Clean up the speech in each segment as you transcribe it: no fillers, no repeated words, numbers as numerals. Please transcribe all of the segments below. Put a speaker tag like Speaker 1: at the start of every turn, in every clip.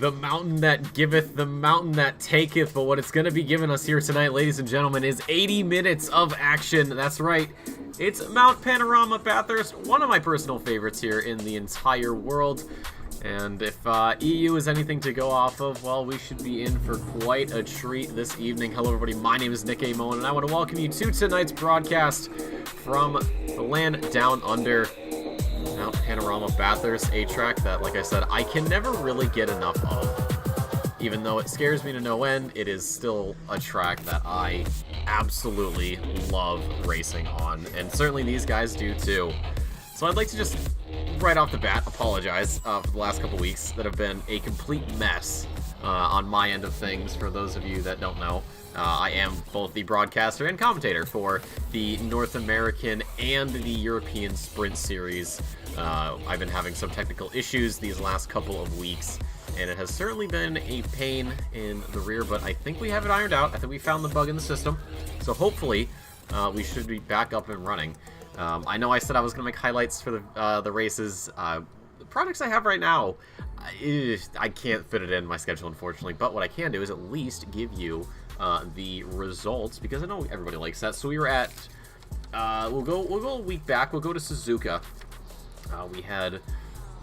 Speaker 1: the mountain that giveth, the mountain that taketh. But what it's going to be giving us here tonight, ladies and gentlemen, is 80 minutes of action. That's right. It's Mount Panorama Bathurst, one of my personal favorites here in the entire world. And if EU is anything to go off of, well, we should be in for quite a treat this evening. Hello, everybody. My name is Nick A. Mullen, and I want to welcome you to tonight's broadcast from the land down under Mount Panorama Bathurst, a track that, like I said, I can never really get enough of. Even though it scares me to no end, it is still a track that I absolutely love racing on, and certainly these guys do too. So I'd like to just right off the bat apologize for the last couple weeks that have been a complete mess on my end of things. For those of you that don't know, I am both the broadcaster and commentator for the North American and the European Sprint Series. I've been having some technical issues these last couple of weeks, and it has certainly been a pain in the rear, but I think we have it ironed out. I think we found the bug in the system, so hopefully we should be back up and running. I know I said I was going to make highlights for the races. The projects I have right now, I can't fit it in my schedule, unfortunately, but what I can do is at least give you the results, because I know everybody likes that. So we were at, we'll go a week back. We'll go to Suzuka.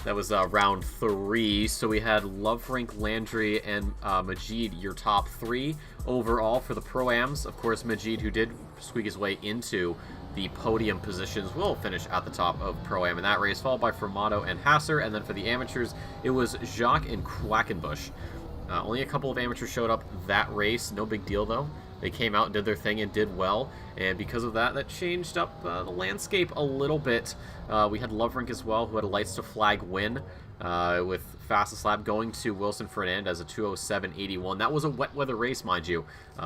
Speaker 1: That was round 3, so we had Lovrink, Landry, and Majid, your top 3 overall for the Pro-Ams. Of course, Majid, who did squeak his way into the podium positions, will finish at the top of Pro-Am in that race, followed by Formato and Hasser, and then for the amateurs, it was Jacques and Quackenbush. Only a couple of amateurs showed up that race, no big deal though. They came out and did their thing and did well, and because of that, that changed up the landscape a little bit. We had Lovrink as well, who had a lights to flag win, with fastest lap going to Wilson Fernandez, a 2:07.81. That was a wet weather race, mind you,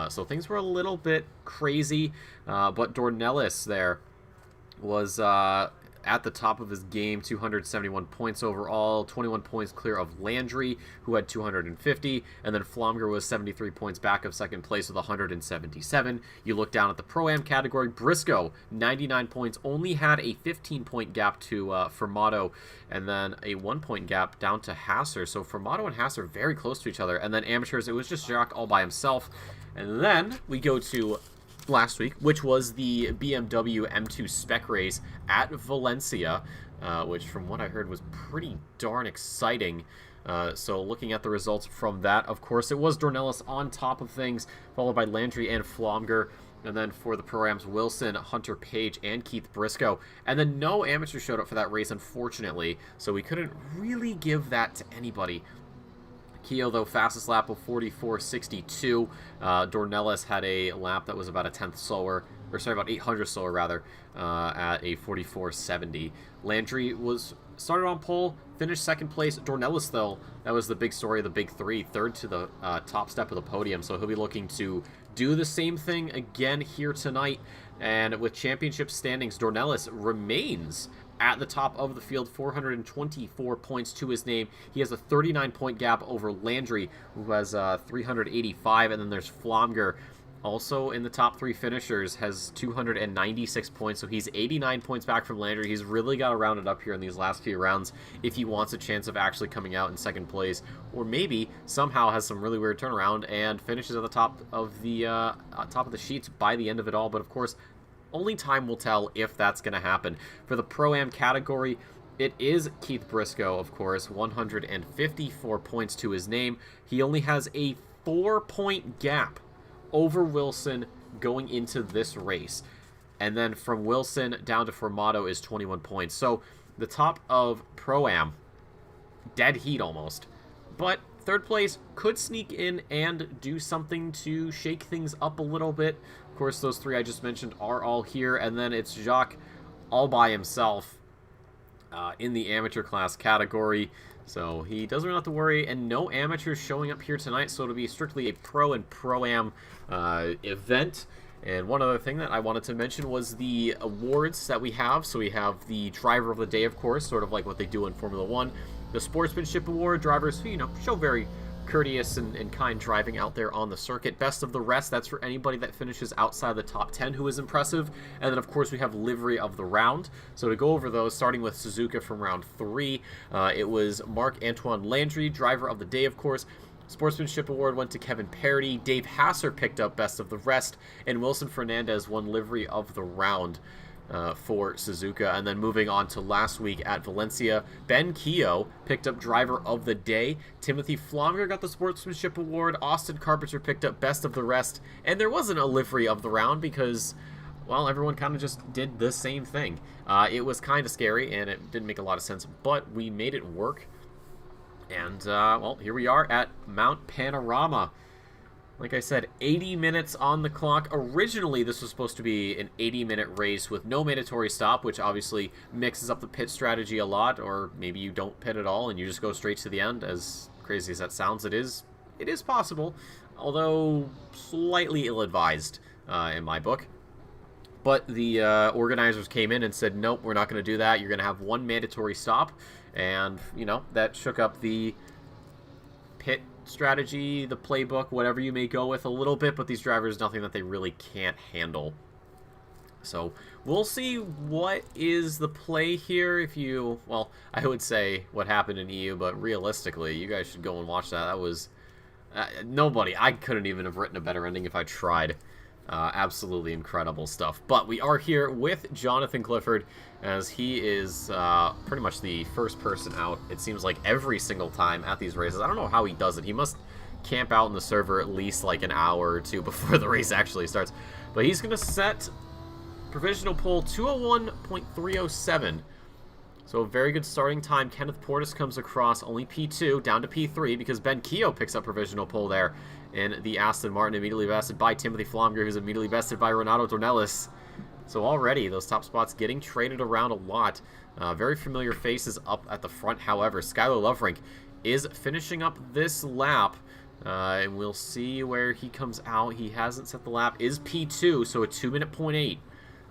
Speaker 1: so things were a little bit crazy, but Dornelis there was at the top of his game, 271 points overall, 21 points clear of Landry, who had 250, and then Flomger was 73 points back of second place with 177. You look down at the Pro-Am category, Briscoe, 99 points, only had a 15-point gap to Formato, and then a 1-point gap down to Hasser. So Formato and Hasser very close to each other, and then amateurs, it was just Jacques all by himself. And then we go to last week, which was the BMW M2 spec race at Valencia, which from what I heard was pretty darn exciting. So looking at the results from that, of course, it was Dornelis on top of things, followed by Landry and Flomger. And then for the Pro-Ams, Wilson, Hunter Page, and Keith Briscoe. And then no amateurs showed up for that race, unfortunately, so we couldn't really give that to anybody. Keogh, though, fastest lap of 44.62. Dornelis had a lap that was about a tenth slower, or sorry, about 800 slower rather, at a 44.70. Landry started on pole, finished second place. Dornelis, though, that was the big story of the big 3, third to the top step of the podium, so he'll be looking to do the same thing again here tonight. And with championship standings, Dornelis remains at the top of the field, 424 points to his name. He has a 39-point gap over Landry, who has 385, and then there's Flomger, also in the top 3 finishers, has 296 points, so he's 89 points back from Landry. He's really got to round it up here in these last few rounds if he wants a chance of actually coming out in second place, or maybe somehow has some really weird turnaround and finishes at the top of the sheets by the end of it all. But of course, only time will tell if that's going to happen. For the Pro-Am category, it is Keith Briscoe, of course, 154 points to his name. He only has a 4-point gap over Wilson going into this race. And then from Wilson down to Formato is 21 points. So the top of Pro-Am, dead heat almost. But third place could sneak in and do something to shake things up a little bit. Of course, those 3 I just mentioned are all here, and then it's Jacques all by himself in the amateur class category. So he doesn't really have to worry, and no amateurs showing up here tonight, so it'll be strictly a pro and pro-am event. And one other thing that I wanted to mention was the awards that we have. So we have the driver of the day, of course, sort of like what they do in Formula 1. The Sportsmanship Award, drivers who, show very courteous and kind driving out there on the circuit. Best of the rest, that's for anybody that finishes outside the top 10 who is impressive. And then, of course, we have livery of the round. So to go over those, starting with Suzuka from round 3, it was Marc-Antoine Landry, driver of the day, of course. Sportsmanship Award went to Kevin Parody. Dave Hasser picked up Best of the Rest, and Wilson Fernandez won Livery of the Round for Suzuka. And then moving on to last week at Valencia, Ben Keogh picked up Driver of the Day. Timothy Flomger got the Sportsmanship Award. Austin Carpenter picked up Best of the Rest. And there wasn't a Livery of the Round because, well, everyone kind of just did the same thing. It was kind of scary, and it didn't make a lot of sense, but we made it work. And, well, here we are at Mount Panorama. Like I said, 80 minutes on the clock. Originally, this was supposed to be an 80-minute race with no mandatory stop, which obviously mixes up the pit strategy a lot, or maybe you don't pit at all and you just go straight to the end. As crazy as that sounds, it is possible, although slightly ill-advised in my book. But the organizers came in and said, nope, we're not going to do that. You're going to have one mandatory stop. And, you know, that shook up the pit strategy, the playbook, whatever you may go with a little bit. But these drivers, nothing that they really can't handle. So we'll see what is the play here. If you, well, I would say what happened in EU, but realistically, you guys should go and watch that. That was, I couldn't even have written a better ending if I tried. Absolutely incredible stuff. But we are here with Jonathan Clifford, as he is pretty much the first person out, it seems like, every single time at these races. I don't know how he does it. He must camp out in the server at least like an hour or two before the race actually starts. But he's going to set provisional pole 201.307. So a very good starting time. Kenneth Portis comes across only P2, down to P3, because Ben Keogh picks up provisional pole there in the Aston Martin, immediately bested by Timothy Flomger, who's immediately bested by Renato Dornelis. So already, those top spots getting traded around a lot. Very familiar faces up at the front, however. Skylar Loverink is finishing up this lap, and we'll see where he comes out. He hasn't set the lap, is P2, so a 2-minute .8.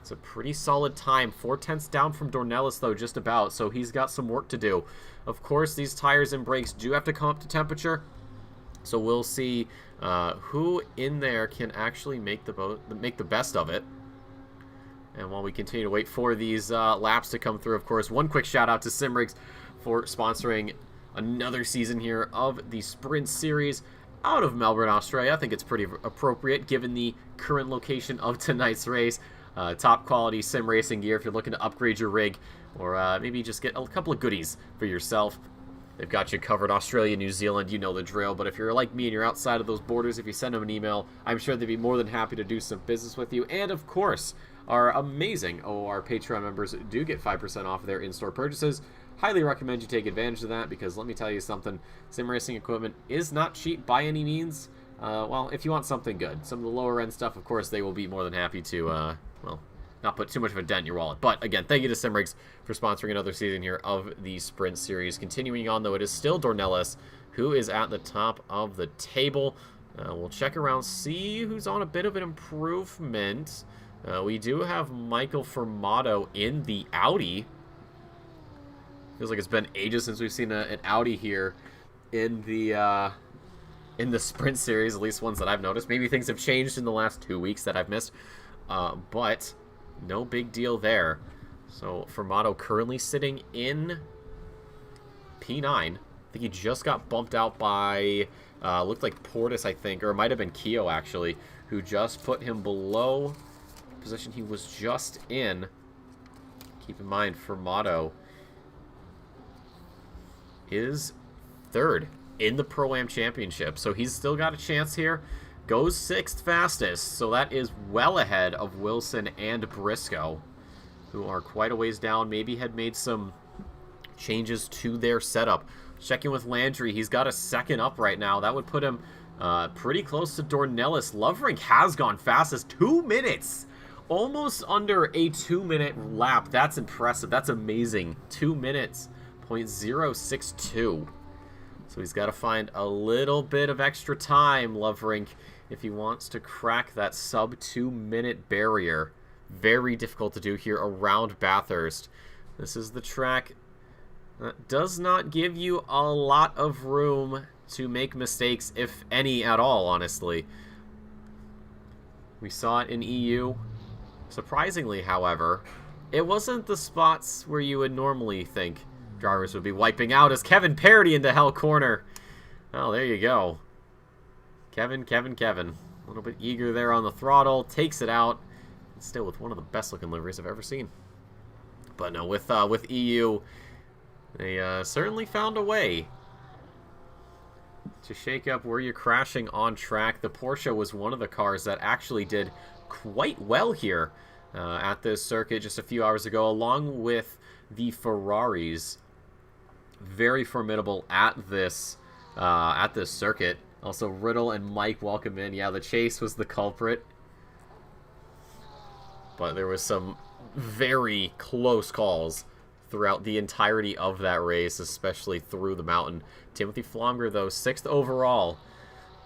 Speaker 1: It's a pretty solid time. 4/10 down from Dornelis, though, just about, so he's got some work to do. Of course, these tires and brakes do have to come up to temperature, so we'll see who in there can actually make the best of it. And while we continue to wait for these laps to come through, of course, one quick shout out to Simrigs for sponsoring another season here of the Sprint Series out of Melbourne, Australia. I think it's pretty appropriate given the current location of tonight's race. Top quality sim racing gear if you're looking to upgrade your rig, or maybe just get a couple of goodies for yourself. They've got you covered. Australia, New Zealand, you know the drill. But if you're like me and you're outside of those borders, if you send them an email, I'm sure they'd be more than happy to do some business with you. And of course, our amazing our Patreon members do get 5% off their in-store purchases. Highly recommend you take advantage of that, because let me tell you something, sim racing equipment is not cheap by any means. Well, if you want something good. Some of the lower end stuff, of course, they will be more than happy to, well, not put too much of a dent in your wallet. But again, thank you to Simrigs for sponsoring another season here of the Sprint Series. Continuing on, though, it is still Dornelis who is at the top of the table. We'll check around, see who's on a bit of an improvement. We do have Michael Formato in the Audi. Feels like it's been ages since we've seen an Audi here in the Sprint Series, at least ones that I've noticed. Maybe things have changed in the last 2 weeks that I've missed, but no big deal there. So Formato currently sitting in P9. I think he just got bumped out by, looked like Portis, I think, or it might have been Keogh, actually, who just put him below the position he was just in. Keep in mind, Formato is third in the Pro-Am Championship, so he's still got a chance here. Goes 6th fastest, so that is well ahead of Wilson and Briscoe, who are quite a ways down, maybe had made some changes to their setup. Checking with Landry, he's got a second up right now. That would put him pretty close to Dornelis. Loverink has gone fastest, 2 minutes. Almost under a 2-minute lap. That's impressive. That's amazing. 2 minutes, .062. So he's got to find a little bit of extra time, Loverink, if he wants to crack that sub 2-minute barrier. Very difficult to do here around Bathurst. This is the track that does not give you a lot of room to make mistakes, if any at all, honestly. We saw it in EU. Surprisingly, however, it wasn't the spots where you would normally think drivers would be wiping out, as Kevin Parody into hell corner. Oh, there you go. Kevin. A little bit eager there on the throttle, takes it out. Still with one of the best looking liveries I've ever seen. But no, with EU, they certainly found a way to shake up where you're crashing on track. The Porsche was one of the cars that actually did quite well here at this circuit just a few hours ago, along with the Ferraris. Very formidable at this circuit. Also, Riddle and Mike, welcome in. Yeah, the chase was the culprit, but there was some very close calls throughout the entirety of that race, especially through the mountain. Timothy Flomger, though, 6th overall.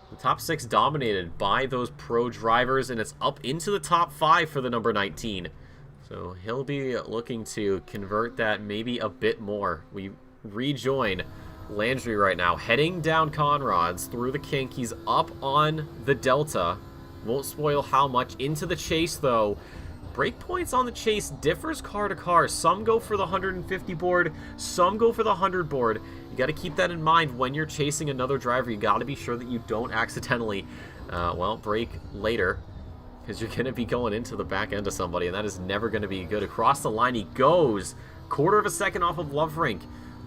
Speaker 1: The top 6 dominated by those pro drivers, and it's up into the top 5 for the number 19. So he'll be looking to convert that maybe a bit more. We rejoin Landry right now, heading down Conrads through the kink. He's up on the Delta. Won't spoil how much. Into the chase, though. Breakpoints on the chase differs car to car. Some go for the 150 board, some go for the 100 board. You got to keep that in mind when you're chasing another driver. You got to be sure that you don't accidentally, brake later, because you're going to be going into the back end of somebody, and that is never going to be good. Across the line he goes. 1/4 of a second off of Loverink.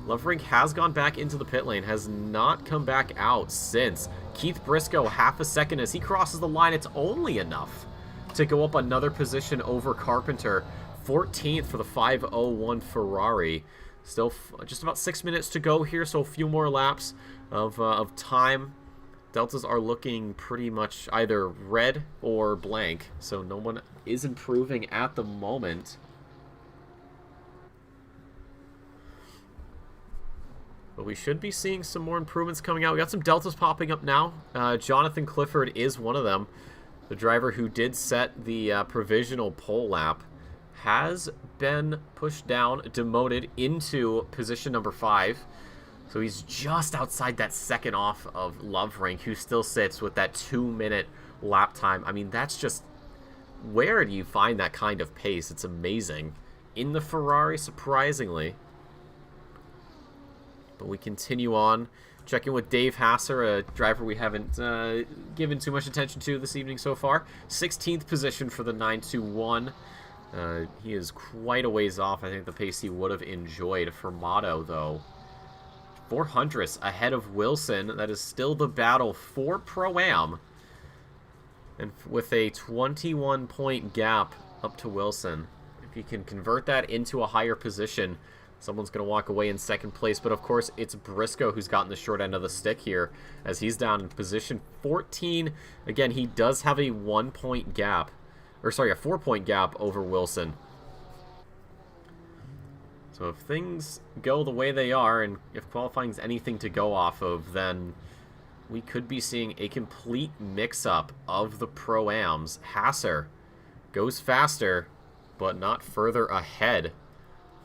Speaker 1: Loverink has gone back into the pit lane, has not come back out since. Keith Briscoe, 1/2 a second as he crosses the line. It's only enough to go up another position over Carpenter. 14th for the 501 Ferrari. Still just about 6 minutes to go here, so a few more laps of time. Deltas are looking pretty much either red or blank, so no one is improving at the moment. But we should be seeing some more improvements coming out. We got some Deltas popping up now. Jonathan Clifford is one of them. The driver who did set the provisional pole lap has been pushed down, demoted into position number 5. So he's just outside that second off of Loverink, who still sits with that 2-minute lap time. I mean, that's just... where do you find that kind of pace? It's amazing. In the Ferrari, surprisingly. But we continue on. Checking with Dave Hasser, a driver we haven't given too much attention to this evening so far. 16th position for the 921. He is quite a ways off, I think, the pace he would have enjoyed. Fermato, though, 400ths ahead of Wilson. That is still the battle for Pro-Am. And with a 21-point gap up to Wilson, if he can convert that into a higher position, someone's going to walk away in second place. But of course, it's Briscoe who's gotten the short end of the stick here, as he's down in position 14. Again, he does have a 1-point gap, or sorry, a 4-point gap over Wilson. So if things go the way they are, and if qualifying is anything to go off of, then we could be seeing a complete mix-up of the Pro-Ams. Hasser goes faster, but not further ahead.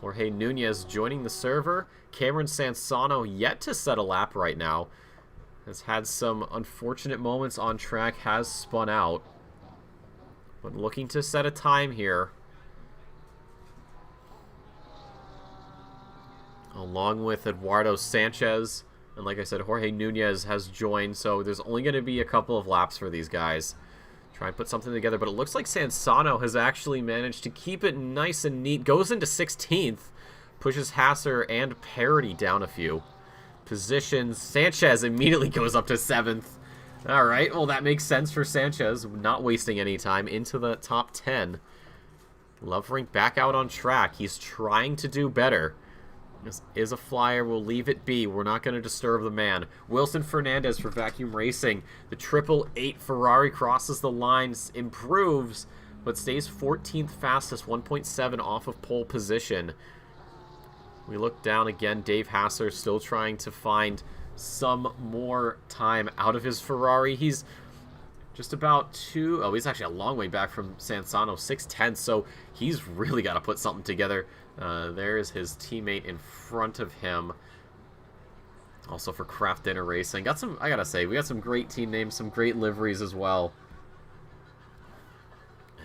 Speaker 1: Jorge Nunez joining the server. Cameron Sansano yet to set a lap right now. Has had some unfortunate moments on track, has spun out. But looking to set a time here. Along with Eduardo Sanchez. And like I said, Jorge Nunez has joined, so there's only going to be a couple of laps for these guys. Try and put something together, but it looks like Sansano has actually managed to keep it nice and neat. Goes into 16th, pushes Hasser and Parody down a few positions. Sanchez immediately goes up to 7th. All right, well, that makes sense for Sanchez, not wasting any time, into the top 10. Loverink back out on track. He's trying to do better. This is a flyer. We'll leave it be. We're not going to disturb the man. Wilson Fernandez for Vacuum Racing. The 888 Ferrari crosses the lines, improves, but stays 14th fastest, 1.7 off of pole position. We look down again. Dave Hasser still trying to find some more time out of his Ferrari. He's just about he's actually a long way back from Sansano, 6/10, so he's really got to put something together. There's his teammate in front of him. Also for Craft Dinner Racing. Got some, I gotta say, we got some great team names, some great liveries as well.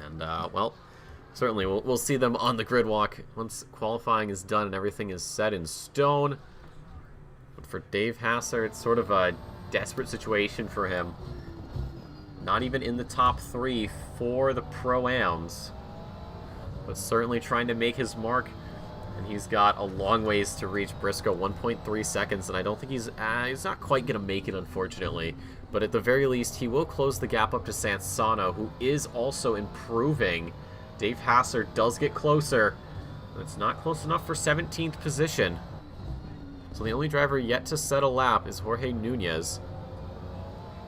Speaker 1: And, well, certainly we'll see them on the grid walk once qualifying is done and everything is set in stone. But for Dave Hasser, it's sort of a desperate situation for him. Not even in the top 3 for the Pro-Ams, but certainly trying to make his mark. And he's got a long ways to reach Briscoe, 1.3 seconds, and I don't think he's not quite going to make it, unfortunately. But at the very least, he will close the gap up to Sansano, who is also improving. Dave Hasser does get closer, but it's not close enough for 17th position. So the only driver yet to set a lap is Jorge Nunez.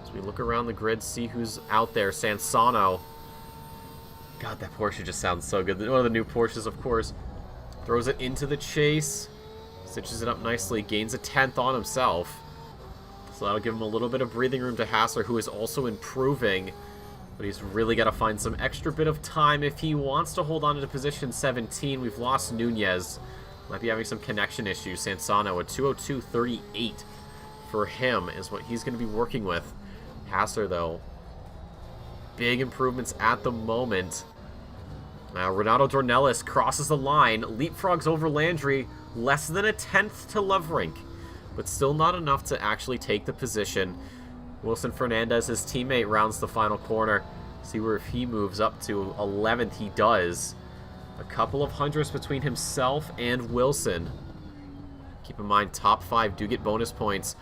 Speaker 1: As we look around the grid, see who's out there. Sansano. God, that Porsche just sounds so good. One of the new Porsches, of course. Throws it into the chase. Stitches it up nicely. Gains a 10th on himself. So that'll give him a little bit of breathing room to Hasser, who is also improving. But he's really got to find some extra bit of time if he wants to hold on to position 17. We've lost Nunez. Might be having some connection issues. Sansano, a 2:02.38 for him is what he's going to be working with. Hasser, though, big improvements at the moment. Renato Dornelis crosses the line, leapfrogs over Landry, less than a 10th to Loverink, but still not enough to actually take the position. Wilson Fernandez, his teammate, rounds the final corner. See where if he moves up to 11th, he does. A couple of hundredths between himself and Wilson. Keep in mind, top 5 do get bonus points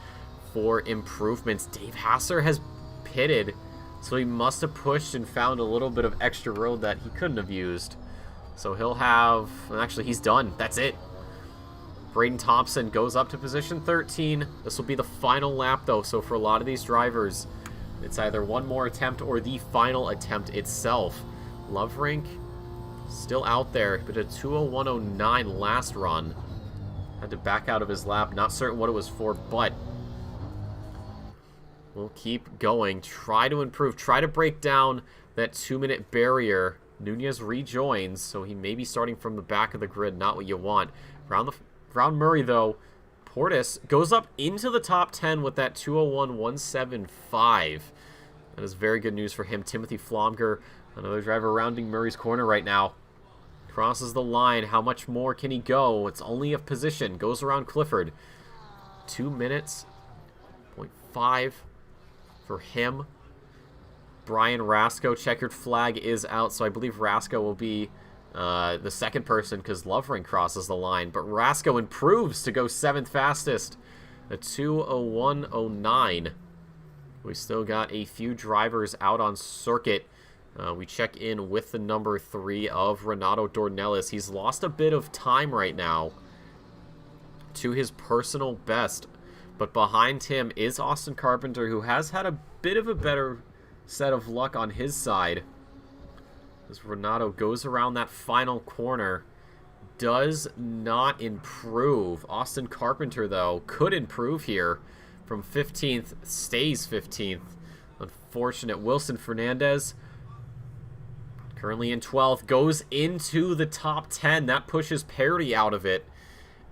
Speaker 1: for improvements. Dave Hasser has pitted, so he must have pushed and found a little bit of extra road that he couldn't have used. So he'll have... Actually, he's done. That's it. Braden Thompson goes up to position 13. This will be the final lap, though. So for a lot of these drivers, it's either one more attempt or the final attempt itself. Loverink still out there, but a 2:01.09 last run. Had to back out of his lap. Not certain what it was for, but... we'll keep going. Try to improve. Try to break down that 2-minute barrier. Nunez rejoins, so he may be starting from the back of the grid. Not what you want. Round Murray, though. Portis goes up into the top 10 with that 2:01.175. That is very good news for him. Timothy Flomger, another driver rounding Murray's corner right now. Crosses the line. How much more can he go? It's only a position. Goes around Clifford. 2 minutes. 0.5 for him. Brian Rasco, checkered flag is out, so I believe Rasco will be the second person because Loverink crosses the line. But Rasco improves to go 7th fastest, a 2:01.09. We still got a few drivers out on circuit. We check in with the number 3 of Renato Dornelis. He's lost a bit of time right now to his personal best. But behind him is Austin Carpenter, who has had a bit of a better set of luck on his side. As Renato goes around that final corner, does not improve. Austin Carpenter, though, could improve here. From 15th, stays 15th. Unfortunate. Wilson Fernandez, currently in 12th, goes into the top 10. That pushes parity out of it.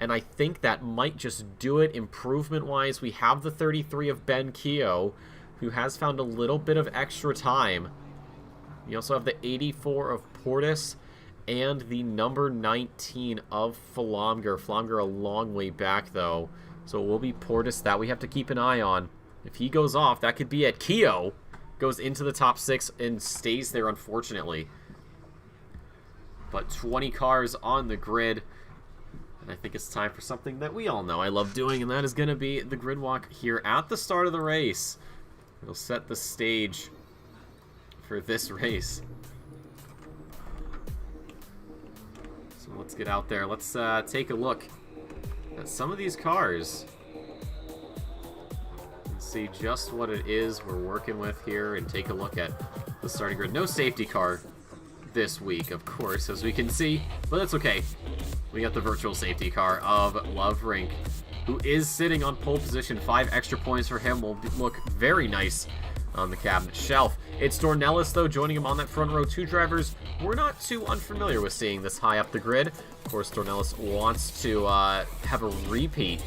Speaker 1: And I think that might just do it improvement-wise. We have the 33 of Ben Keogh, who has found a little bit of extra time. We also have the 84 of Portis and the number 19 of Flomger. Flomger a long way back, though. So it will be Portis that we have to keep an eye on. If he goes off, that could be it. Keogh goes into the top 6 and stays there, unfortunately. But 20 cars on the grid. And I think it's time for something that we all know I love doing, and that is going to be the grid walk here at the start of the race. It'll set the stage for this race. So let's get out there. Let's take a look at some of these cars and see just what it is we're working with here, and take a look at the starting grid. No safety car this week, of course, as we can see, but that's okay. We got the virtual safety car of Loverink, who is sitting on pole position. 5 extra points for him will look very nice on the cabinet shelf. It's Dornelis, though, joining him on that front row. 2 drivers we're not too unfamiliar with seeing this high up the grid. Of course, Dornelis wants to have a repeat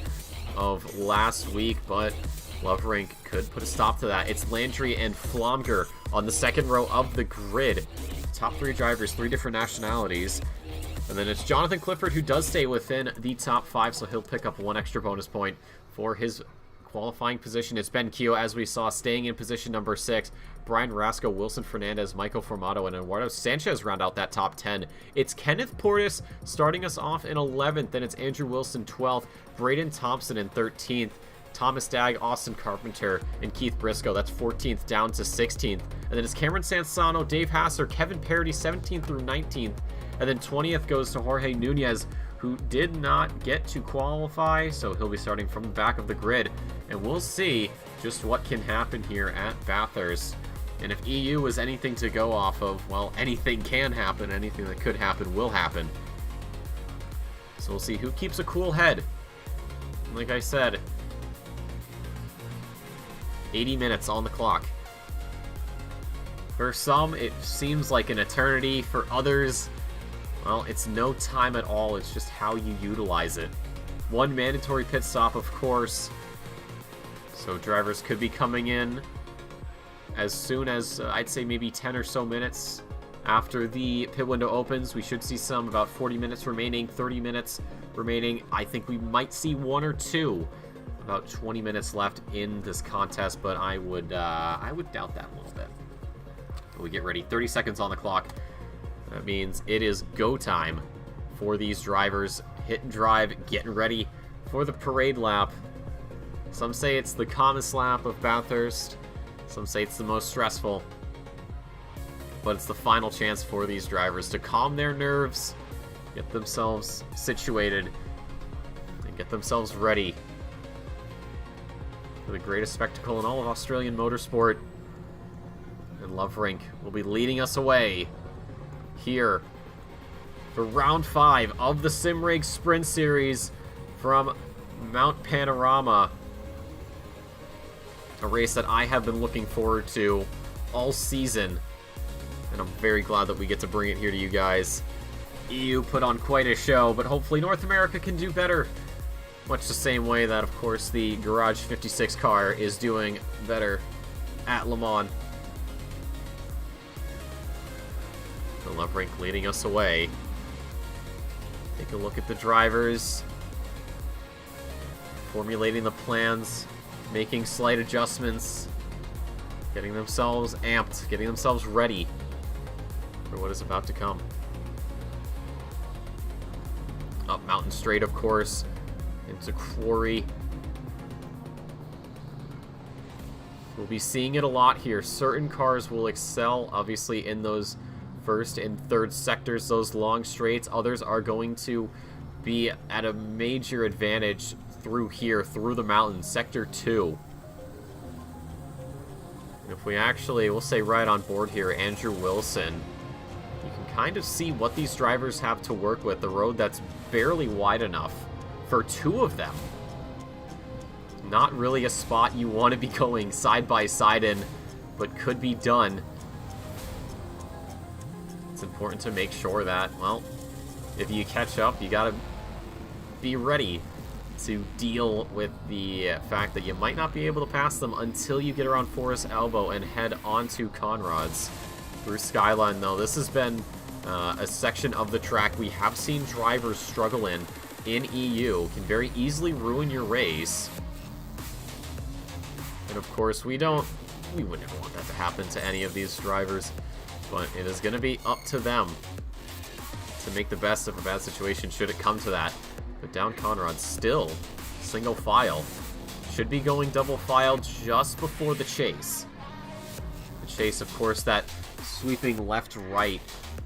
Speaker 1: of last week, but Loverink could put a stop to that. It's Landry and Flomger on the second row of the grid. Top 3 drivers, 3 different nationalities. And then it's Jonathan Clifford, who does stay within the top 5, so he'll pick up 1 extra bonus point for his qualifying position. It's Ben Keogh, as we saw, staying in position number 6. Brian Rasco, Wilson Fernandez, Michael Formato, and Eduardo Sanchez round out that top 10. It's Kenneth Portis starting us off in 11th. Then it's Andrew Wilson, 12th. Braden Thompson in 13th. Thomas Dagg, Austin Carpenter, and Keith Briscoe. That's 14th down to 16th. And then it's Cameron Sansano, Dave Hasser, Kevin Parody, 17th through 19th. And then 20th goes to Jorge Nunez, who did not get to qualify, so he'll be starting from the back of the grid. And we'll see just what can happen here at Bathurst. And if EU is anything to go off of, well, anything can happen. Anything that could happen will happen. So we'll see who keeps a cool head. Like I said, 80 minutes on the clock. For some, it seems like an eternity. For others, well, it's no time at all. It's just how you utilize it. 1 mandatory pit stop, of course. So drivers could be coming in as soon as, I'd say maybe 10 or so minutes after the pit window opens. We should see some, about 40 minutes remaining, 30 minutes remaining. I think we might see 1 or 2. About 20 minutes left in this contest, but I would doubt that a little bit. But we get ready. 30 seconds on the clock. That means it is go time for these drivers. Hit and drive, getting ready for the parade lap. Some say it's the calmest lap of Bathurst. Some say it's the most stressful. But it's the final chance for these drivers to calm their nerves, get themselves situated, and get themselves ready for the greatest spectacle in all of Australian motorsport. And Loverink will be leading us away here for round 5 of the Simrigs Sprint Series from Mount Panorama. A race that I have been looking forward to all season, and I'm very glad that we get to bring it here to you guys. EU put on quite a show, but hopefully North America can do better. Much the same way that, of course, the Garage 56 car is doing better at Le Mans. The Loverink leading us away. Take a look at the drivers. Formulating the plans. Making slight adjustments. Getting themselves amped. Getting themselves ready for what is about to come. Up Mountain Straight, of course. Into Quarry. We'll be seeing it a lot here. Certain cars will excel, obviously, in those first and third sectors, those long straights. Others are going to be at a major advantage through here, through the mountains. Sector 2. And if we actually, we'll say right on board here, Andrew Wilson, you can kind of see what these drivers have to work with. The road that's barely wide enough for 2 of them. Not really a spot you want to be going side by side in, but could be done. It's important to make sure that, well, if you catch up, you gotta be ready to deal with the fact that you might not be able to pass them until you get around Forest Elbow and head onto Conrad's. Through Skyline, though, this has been a section of the track we have seen drivers struggle in EU. Can very easily ruin your race. And of course, we would never want that to happen to any of these drivers. But it is going to be up to them to make the best of a bad situation should it come to that. But down Conrad, still single file. Should be going double file just before the chase. The chase, of course, that sweeping left-right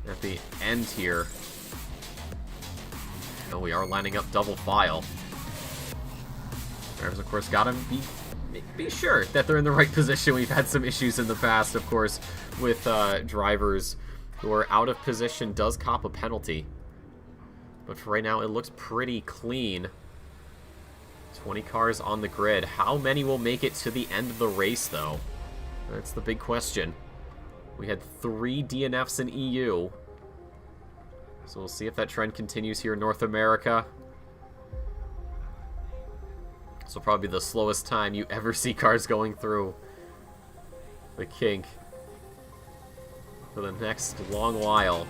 Speaker 1: at the end here. And we are lining up double file. Drivers, of course, gotta be sure that they're in the right position. We've had some issues in the past, of course, with drivers who are out of position does cop a penalty. But for right now, it looks pretty clean. 20 cars on the grid. How many will make it to the end of the race, though? That's the big question. We had 3 DNFs in EU. So we'll see if that trend continues here in North America. This will probably be the slowest time you ever see cars going through the kink for the next long while.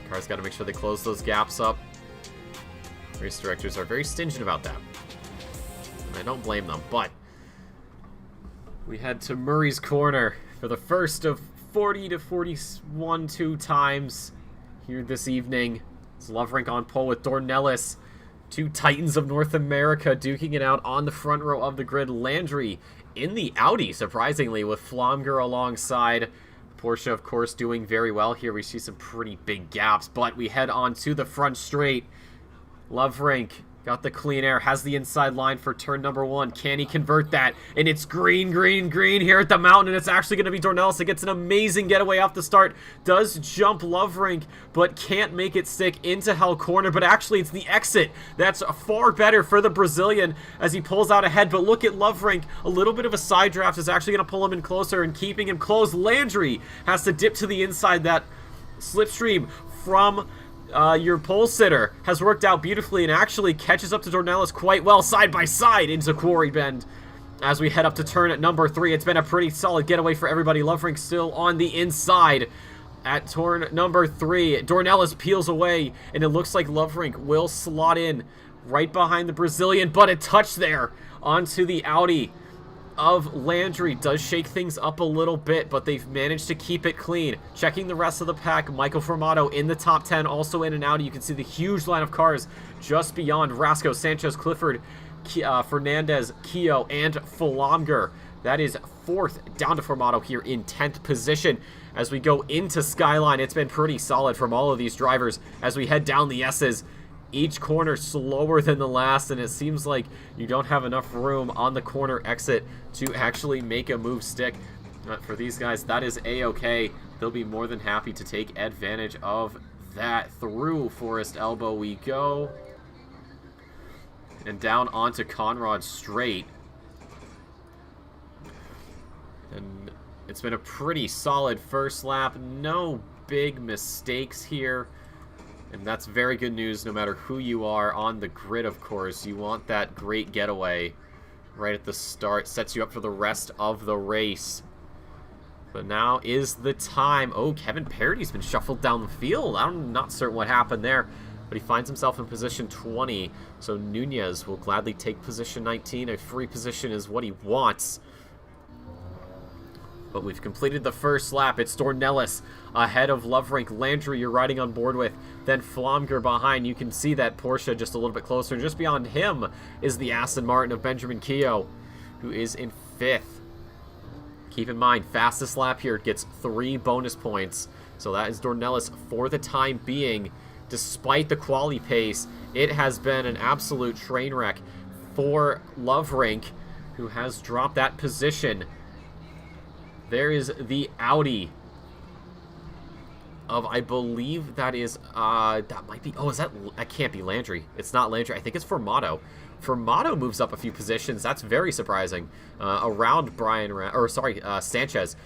Speaker 1: Cars got to make sure they close those gaps up. Race directors are very stingent about that. I don't blame them, but we head to Murray's Corner for the first of 40 to 41 times here this evening. It's Loverink on pole with Dornelis. Two titans of North America duking it out on the front row of the grid. Landry in the Audi, surprisingly, with Flomger alongside. Porsche, of course, doing very well here. We see some pretty big gaps, but we head on to the front straight. Loverink got the clean air, has the inside line for turn number 1. Can he convert that? And it's green, green, green here at the mountain, and it's actually going to be Dornelis that gets an amazing getaway off the start. Does jump Loverink, but can't make it stick into Hell Corner, but actually it's the exit. That's far better for the Brazilian as he pulls out ahead, but look at Loverink. A little bit of a side draft is actually going to pull him in closer and keeping him close. Landry has to dip to the inside. That slipstream from your pole sitter has worked out beautifully and actually catches up to Dornelis quite well side by side into Quarry Bend. As we head up to turn at number 3, it's been a pretty solid getaway for everybody. Loverink still on the inside at turn number 3. Dornelis peels away, and it looks like Loverink will slot in right behind the Brazilian, but a touch there onto the Audi of Landry does shake things up a little bit, but they've managed to keep it clean. Checking the rest of the pack, Michael Formato in the top 10, also in and out. You can see the huge line of cars just beyond Rasco, Sanchez, Clifford, Fernandez, Keogh, and Flomger. That is 4th down to Formato here in 10th position. As we go into Skyline, it's been pretty solid from all of these drivers as we head down the S's. Each corner slower than the last, and it seems like you don't have enough room on the corner exit to actually make a move stick. For these guys, that is A-okay. They'll be more than happy to take advantage of that. Through Forest Elbow we go. And down onto Conrad Straight. And it's been a pretty solid first lap. No big mistakes here. And that's very good news no matter who you are on the grid, of course. You want that great getaway right at the start. Sets you up for the rest of the race. But now is the time. Oh, Kevin Parady's been shuffled down the field. I'm not certain what happened there. But he finds himself in position 20. So Nunez will gladly take position 19. A free position is what he wants. But we've completed the first lap. It's Dornelis ahead of Loverink. Landry you're riding on board with. Then Flomger behind. You can see that Porsche just a little bit closer. And just beyond him is the Aston Martin of Benjamin Keogh, who is in 5th. Keep in mind, fastest lap here gets 3 bonus points. So that is Dornelis for the time being. Despite the quali pace, it has been an absolute train wreck for Loverink, who has dropped that position. There is the Audi of, I believe that is, that might be, oh, that can't be Landry. It's not Landry. I think it's Formato. Formato moves up a few positions. That's very surprising. Around Sanchez.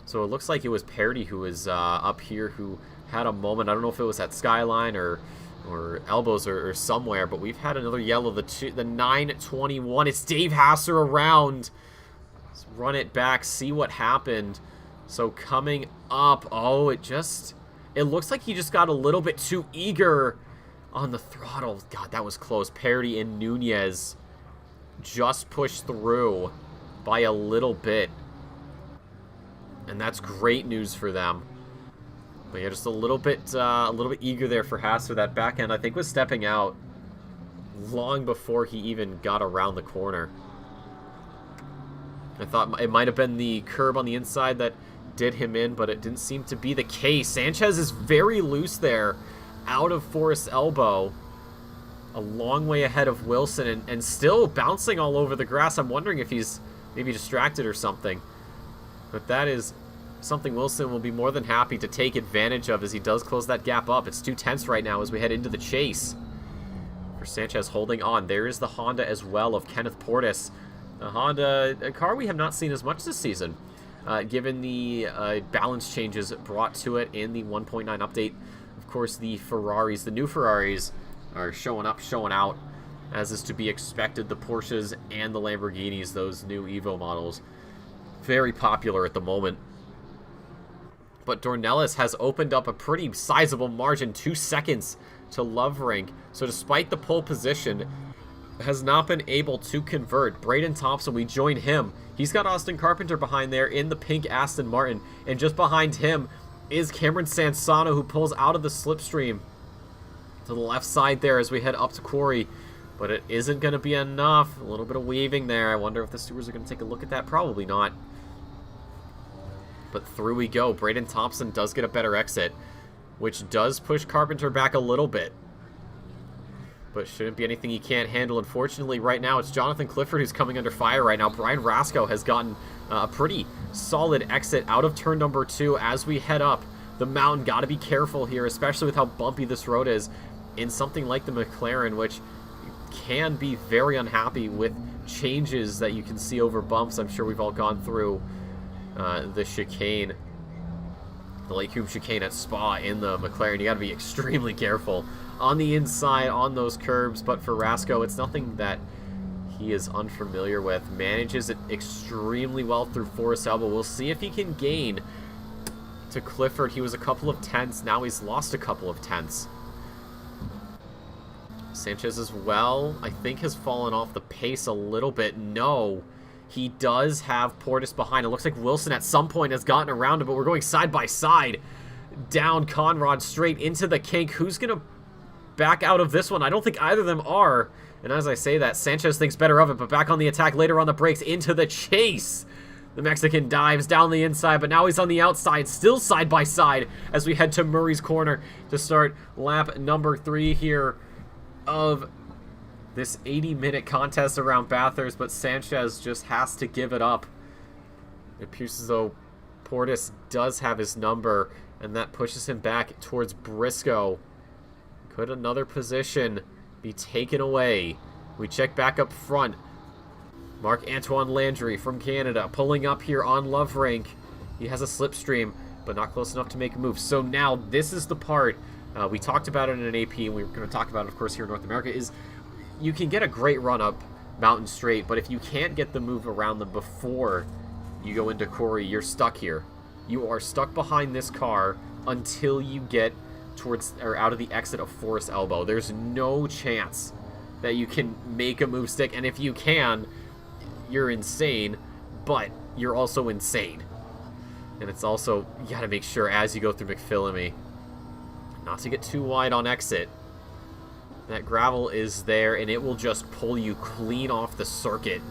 Speaker 1: So it looks like it was Parody who was up here who had a moment. I don't know if it was at Skyline or Elbows or somewhere, but we've had another yellow, the 921. It's Dave Hasser around. Run it back, see what happened. So coming up, oh, it looks like he just got a little bit too eager on the throttle. God, that was close. Parody and Nunez just pushed through by a little bit. And that's great news for them. But yeah, just a little bit eager there for Hasser. That back end, I think, was stepping out long before he even got around the corner. I thought it might have been the curb on the inside that did him in, but it didn't seem to be the case. Sanchez is very loose there, out of Forest Elbow. A long way ahead of Wilson, and still bouncing all over the grass. I'm wondering if he's maybe distracted or something. But that is something Wilson will be more than happy to take advantage of as he does close that gap up. It's 2/10 right now as we head into the chase. For Sanchez holding on. There is the Honda as well of Kenneth Portis. A Honda, a car we have not seen as much this season, given the balance changes brought to it in the 1.9 update. Of course, the Ferraris, the new Ferraris, are showing up, showing out. as is to be expected. The Porsches and the Lamborghinis, those new Evo models, very popular at the moment. But Dornelis has opened up a pretty sizable margin, 2 seconds to Loverink. So despite the pole position, has not been able to convert. Braden Thompson, we join him. He's got Austin Carpenter behind there in the pink Aston Martin. And just behind him is Cameron Sansano, who pulls out of the slipstream to the left side there as we head up to Quarry. But it isn't going to be enough. A little bit of weaving there. I wonder if the stewards are going to take a look at that. Probably not. But through we go. Braden Thompson does get a better exit, which does push Carpenter back a little bit. But shouldn't be anything he can't handle. Unfortunately, right now, it's Jonathan Clifford who's coming under fire right now. Brian Rasco has gotten a pretty solid exit out of turn number 2 as we head up the mountain. Got to be careful here, especially with how bumpy this road is in something like the McLaren, which can be very unhappy with changes that you can see over bumps. I'm sure we've all gone through the chicane, the Lake Hume chicane at Spa in the McLaren. You got to be extremely careful on the inside on those curbs. But for Rasco, it's nothing that he is unfamiliar with. Manages it extremely well through Forest Elbow. We'll see if he can gain to Clifford. He was a couple of tenths. Now he's lost a couple of tenths. Sanchez as well, I think, has fallen off the pace a little bit. No, he does have Portis behind. It looks like Wilson at some point has gotten around him, but we're going side by side. Down Conrad straight into the kink. Who's going to back out of this one? I don't think either of them are. And as I say that, Sanchez thinks better of it, but back on the attack later on the brakes into the chase. The Mexican dives down the inside, but now he's on the outside, still side by side as we head to Murray's Corner to start lap number 3 here of this 80-minute contest around Bathurst, but Sanchez just has to give it up. It appears as though Portis does have his number, and that pushes him back towards Briscoe. Could another position be taken away? We check back up front. Marc-Antoine Landry from Canada pulling up here on Loverink. He has a slipstream, but not close enough to make a move. So now this is the part, we talked about it in an AP, and we were going to talk about it, of course, here in North America, is you can get a great run up Mountain Straight, but if you can't get the move around them before you go into Quarry, you're stuck here. You are stuck behind this car until you get towards or out of the exit of Forest Elbow. There's no chance that you can make a move stick, and if you can, you're insane, but you're also insane. And it's also, you gotta make sure as you go through McPhillamy not to get too wide on exit. That gravel is there, and it will just pull you clean off the circuit.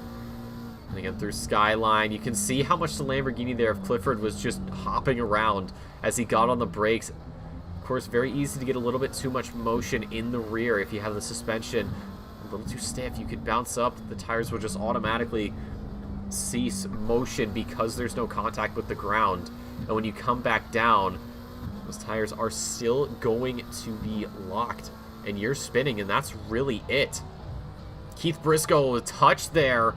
Speaker 1: And again, through Skyline, you can see how much the Lamborghini there of Clifford was just hopping around as he got on the brakes. Of course, very easy to get a little bit too much motion in the rear if you have the suspension a little too stiff. You could bounce up, the tires will just automatically cease motion because there's no contact with the ground. And when you come back down, those tires are still going to be locked, and you're spinning, and that's really it. Keith Briscoe touched there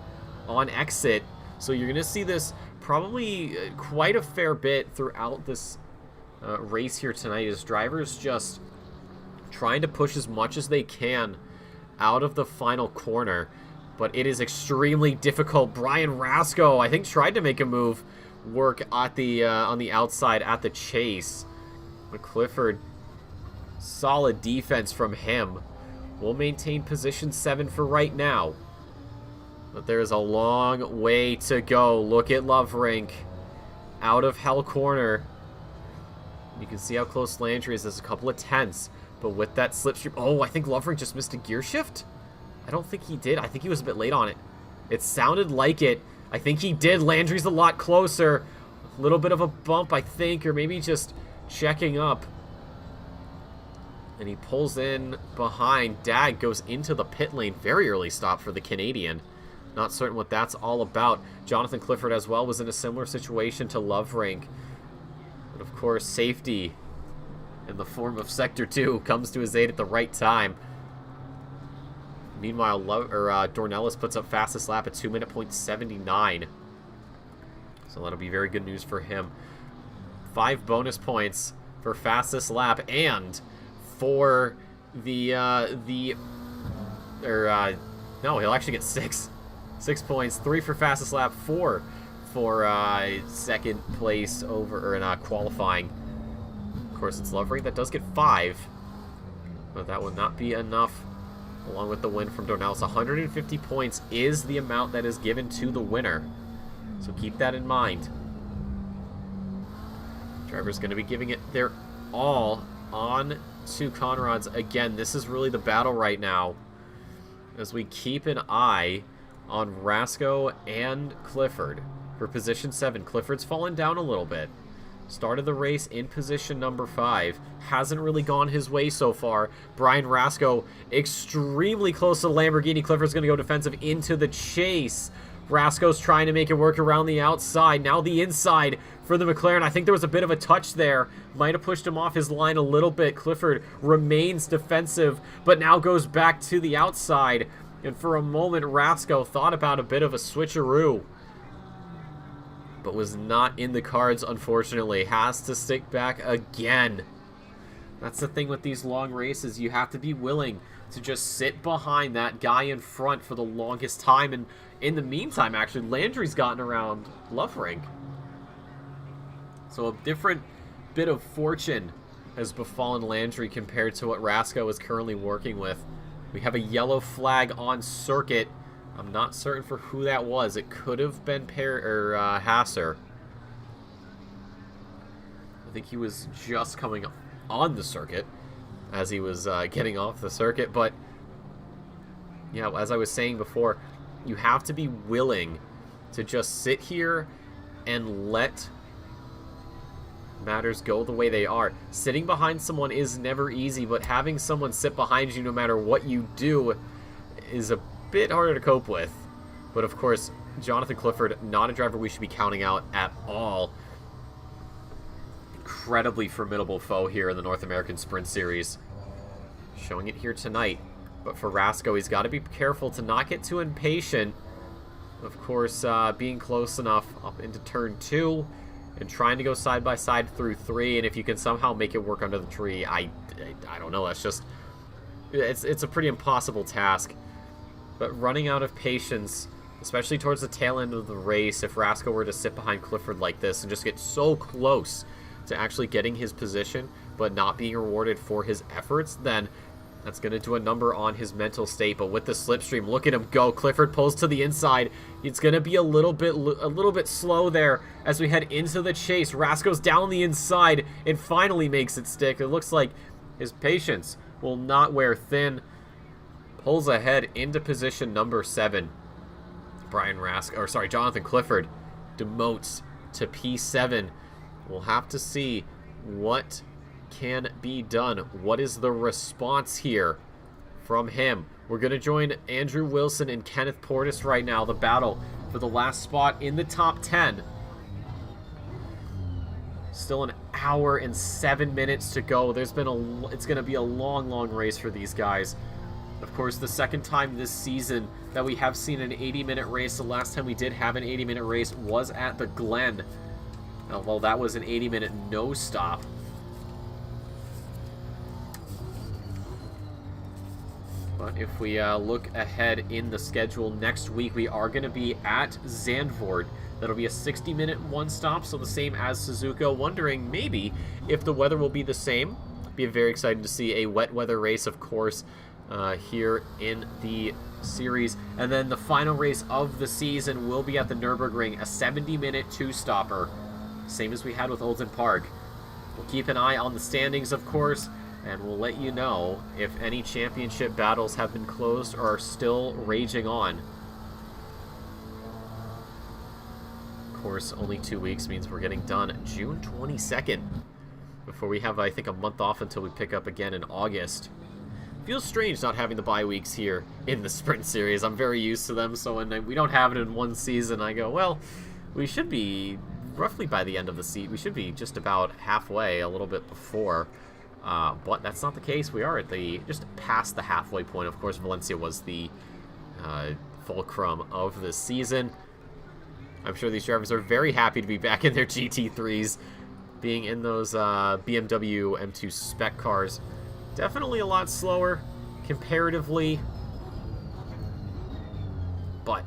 Speaker 1: on exit, so you're going to see this probably quite a fair bit throughout this race here tonight, as drivers just trying to push as much as they can out of the final corner, but it is extremely difficult. Brian Rasco, I think, tried to make a move work at the on the outside at the chase, but Clifford, solid defense from him. We'll maintain position 7 for right now, but there's a long way to go. Look at Loverink out of Hell Corner. You can see how close Landry is. There's a couple of tenths, but with that slipstream, oh, I think Loverink just missed a gear shift. I don't think he did. I think he was a bit late on it. It sounded like it. I think he did. Landry's a lot closer. A little bit of a bump, I think, or maybe just checking up. And he pulls in behind. Dag goes into the pit lane. Very early stop for the Canadian. Not certain what that's all about. Jonathan Clifford as well was in a similar situation to Loverink. But of course, safety in the form of Sector 2 comes to his aid at the right time. Meanwhile, Dornelis puts up fastest lap at 2:79. So that'll be very good news for him. 5 bonus points for fastest lap and for the no, he'll actually get 6. 6 points, 3 for fastest lap, 4 for second place over, or in qualifying. Of course, it's Lovering that does get 5, but that would not be enough, along with the win from Dornelles. 150 points is the amount that is given to the winner, so keep that in mind. Driver's going to be giving it their all on to Conrad's. Again, this is really the battle right now, as we keep an eye on Rasco and Clifford for position 7. Clifford's fallen down a little bit. Started the race in position number 5. Hasn't really gone his way so far. Brian Rasco extremely close to the Lamborghini. Clifford's going to go defensive into the chase. Rasco's trying to make it work around the outside. Now the inside for the McLaren. I think there was a bit of a touch there. Might have pushed him off his line a little bit. Clifford remains defensive, but now goes back to the outside. And for a moment, Rasco thought about a bit of a switcheroo, but was not in the cards, unfortunately. Has to stick back again. That's the thing with these long races. You have to be willing to just sit behind that guy in front for the longest time. And in the meantime, actually, Landry's gotten around Lovering. So a different bit of fortune has befallen Landry compared to what Rasco is currently working with. We have a yellow flag on circuit. I'm not certain for who that was. It could have been Hasser. I think he was just coming on the circuit as he was getting off the circuit. But, yeah, as I was saying before, you have to be willing to just sit here and let matters go the way they are. Sitting behind someone is never easy, but having someone sit behind you no matter what you do is a bit harder to cope with. But of course, Jonathan Clifford, not a driver we should be counting out at all. Incredibly formidable foe here in the North American Sprint Series. Showing it here tonight. But for Rasco, he's got to be careful to not get too impatient. Of course, being close enough up into turn 2 and trying to go side by side through 3. And if you can somehow make it work under the tree, I don't know. That's just, it's a pretty impossible task. But running out of patience, especially towards the tail end of the race, if Rasco were to sit behind Clifford like this and just get so close to actually getting his position, but not being rewarded for his efforts, then that's going to do a number on his mental state. But with the slipstream, look at him go. Clifford pulls to the inside. It's going to be a little bit slow there as we head into the chase. Rasco's down the inside and finally makes it stick. It looks like his patience will not wear thin. Pulls ahead into position number 7. Jonathan Clifford demotes to P7. We'll have to see what can be done. What is the response here from him? We're going to join Andrew Wilson and Kenneth Portis right now. The battle for the last spot in the top 10. Still an hour and 7 minutes to go. It's going to be a long race for these guys. Of course, the second time this season that we have seen an 80-minute race. The last time we did have an 80-minute race was at the Glen. Although that was an 80-minute no-stop. But if we look ahead in the schedule, next week we are going to be at Zandvoort. That'll be a 60-minute one-stop, so the same as Suzuka. Wondering maybe if the weather will be the same. Be very exciting to see a wet weather race, of course, here in the series. And then the final race of the season will be at the Nürburgring, a 70-minute two-stopper, same as we had with Oulton Park. We'll keep an eye on the standings, of course, and we'll let you know if any championship battles have been closed or are still raging on. Of course, only 2 weeks means we're getting done June 22nd before we have, I think, a month off until we pick up again in August. Feels strange not having the bye weeks here in the Sprint Series. I'm very used to them, so when we don't have it in one season, I go, well, we should be roughly by the end of the season. We should be just about halfway, a little bit before. But that's not the case. We are at just past the halfway point. Of course, Valencia was the fulcrum of the season. I'm sure these drivers are very happy to be back in their GT3s, being in those BMW M2 spec cars. Definitely a lot slower comparatively, but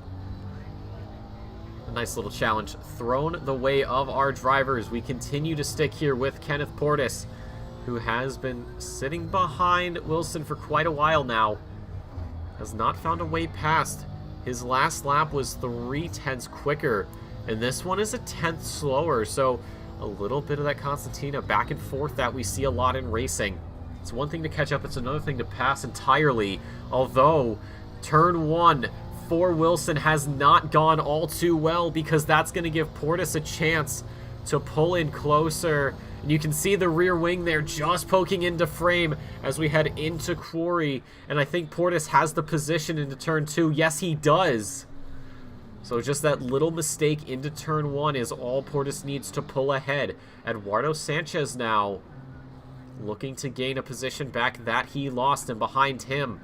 Speaker 1: a nice little challenge thrown the way of our drivers. We continue to stick here with Kenneth Portis, who has been sitting behind Wilson for quite a while now. Has not found a way past. His last lap was 0.3 quicker, and this one is a 1/10 slower, so a little bit of that Constantina back and forth that we see a lot in racing. It's one thing to catch up, it's another thing to pass entirely, although turn 1 for Wilson has not gone all too well, because that's going to give Portis a chance to pull in closer. And you can see the rear wing there just poking into frame as we head into Quarry. And I think Portis has the position into turn 2. Yes, he does. So just that little mistake into turn 1 is all Portis needs to pull ahead. Eduardo Sanchez now looking to gain a position back that he lost. And behind him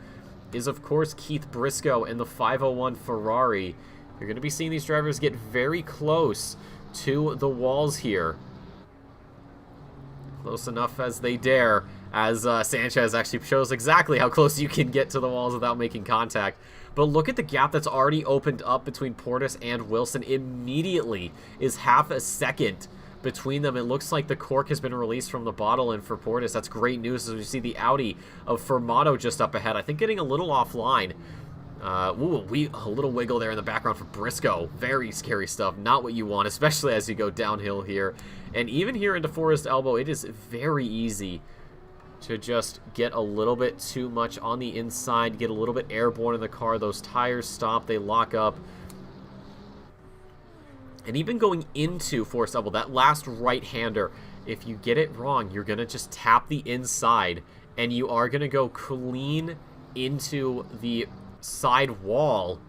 Speaker 1: is, of course, Keith Briscoe in the 501 Ferrari. You're going to be seeing these drivers get very close to the walls here. Close enough as they dare, as Sanchez actually shows exactly how close you can get to the walls without making contact. But look at the gap that's already opened up between Portis and Wilson. Immediately is half a second between them. It looks like the cork has been released from the bottle, and for Portis, that's great news as we see the Audi of Formato just up ahead. I think getting a little offline. A little wiggle there in the background for Briscoe. Very scary stuff. Not what you want, especially as you go downhill here. And even here into Forest Elbow, it is very easy to just get a little bit too much on the inside, get a little bit airborne in the car. Those tires stop, they lock up. And even going into Forest Elbow, that last right-hander, if you get it wrong, you're going to just tap the inside, and you are going to go clean into the side wall.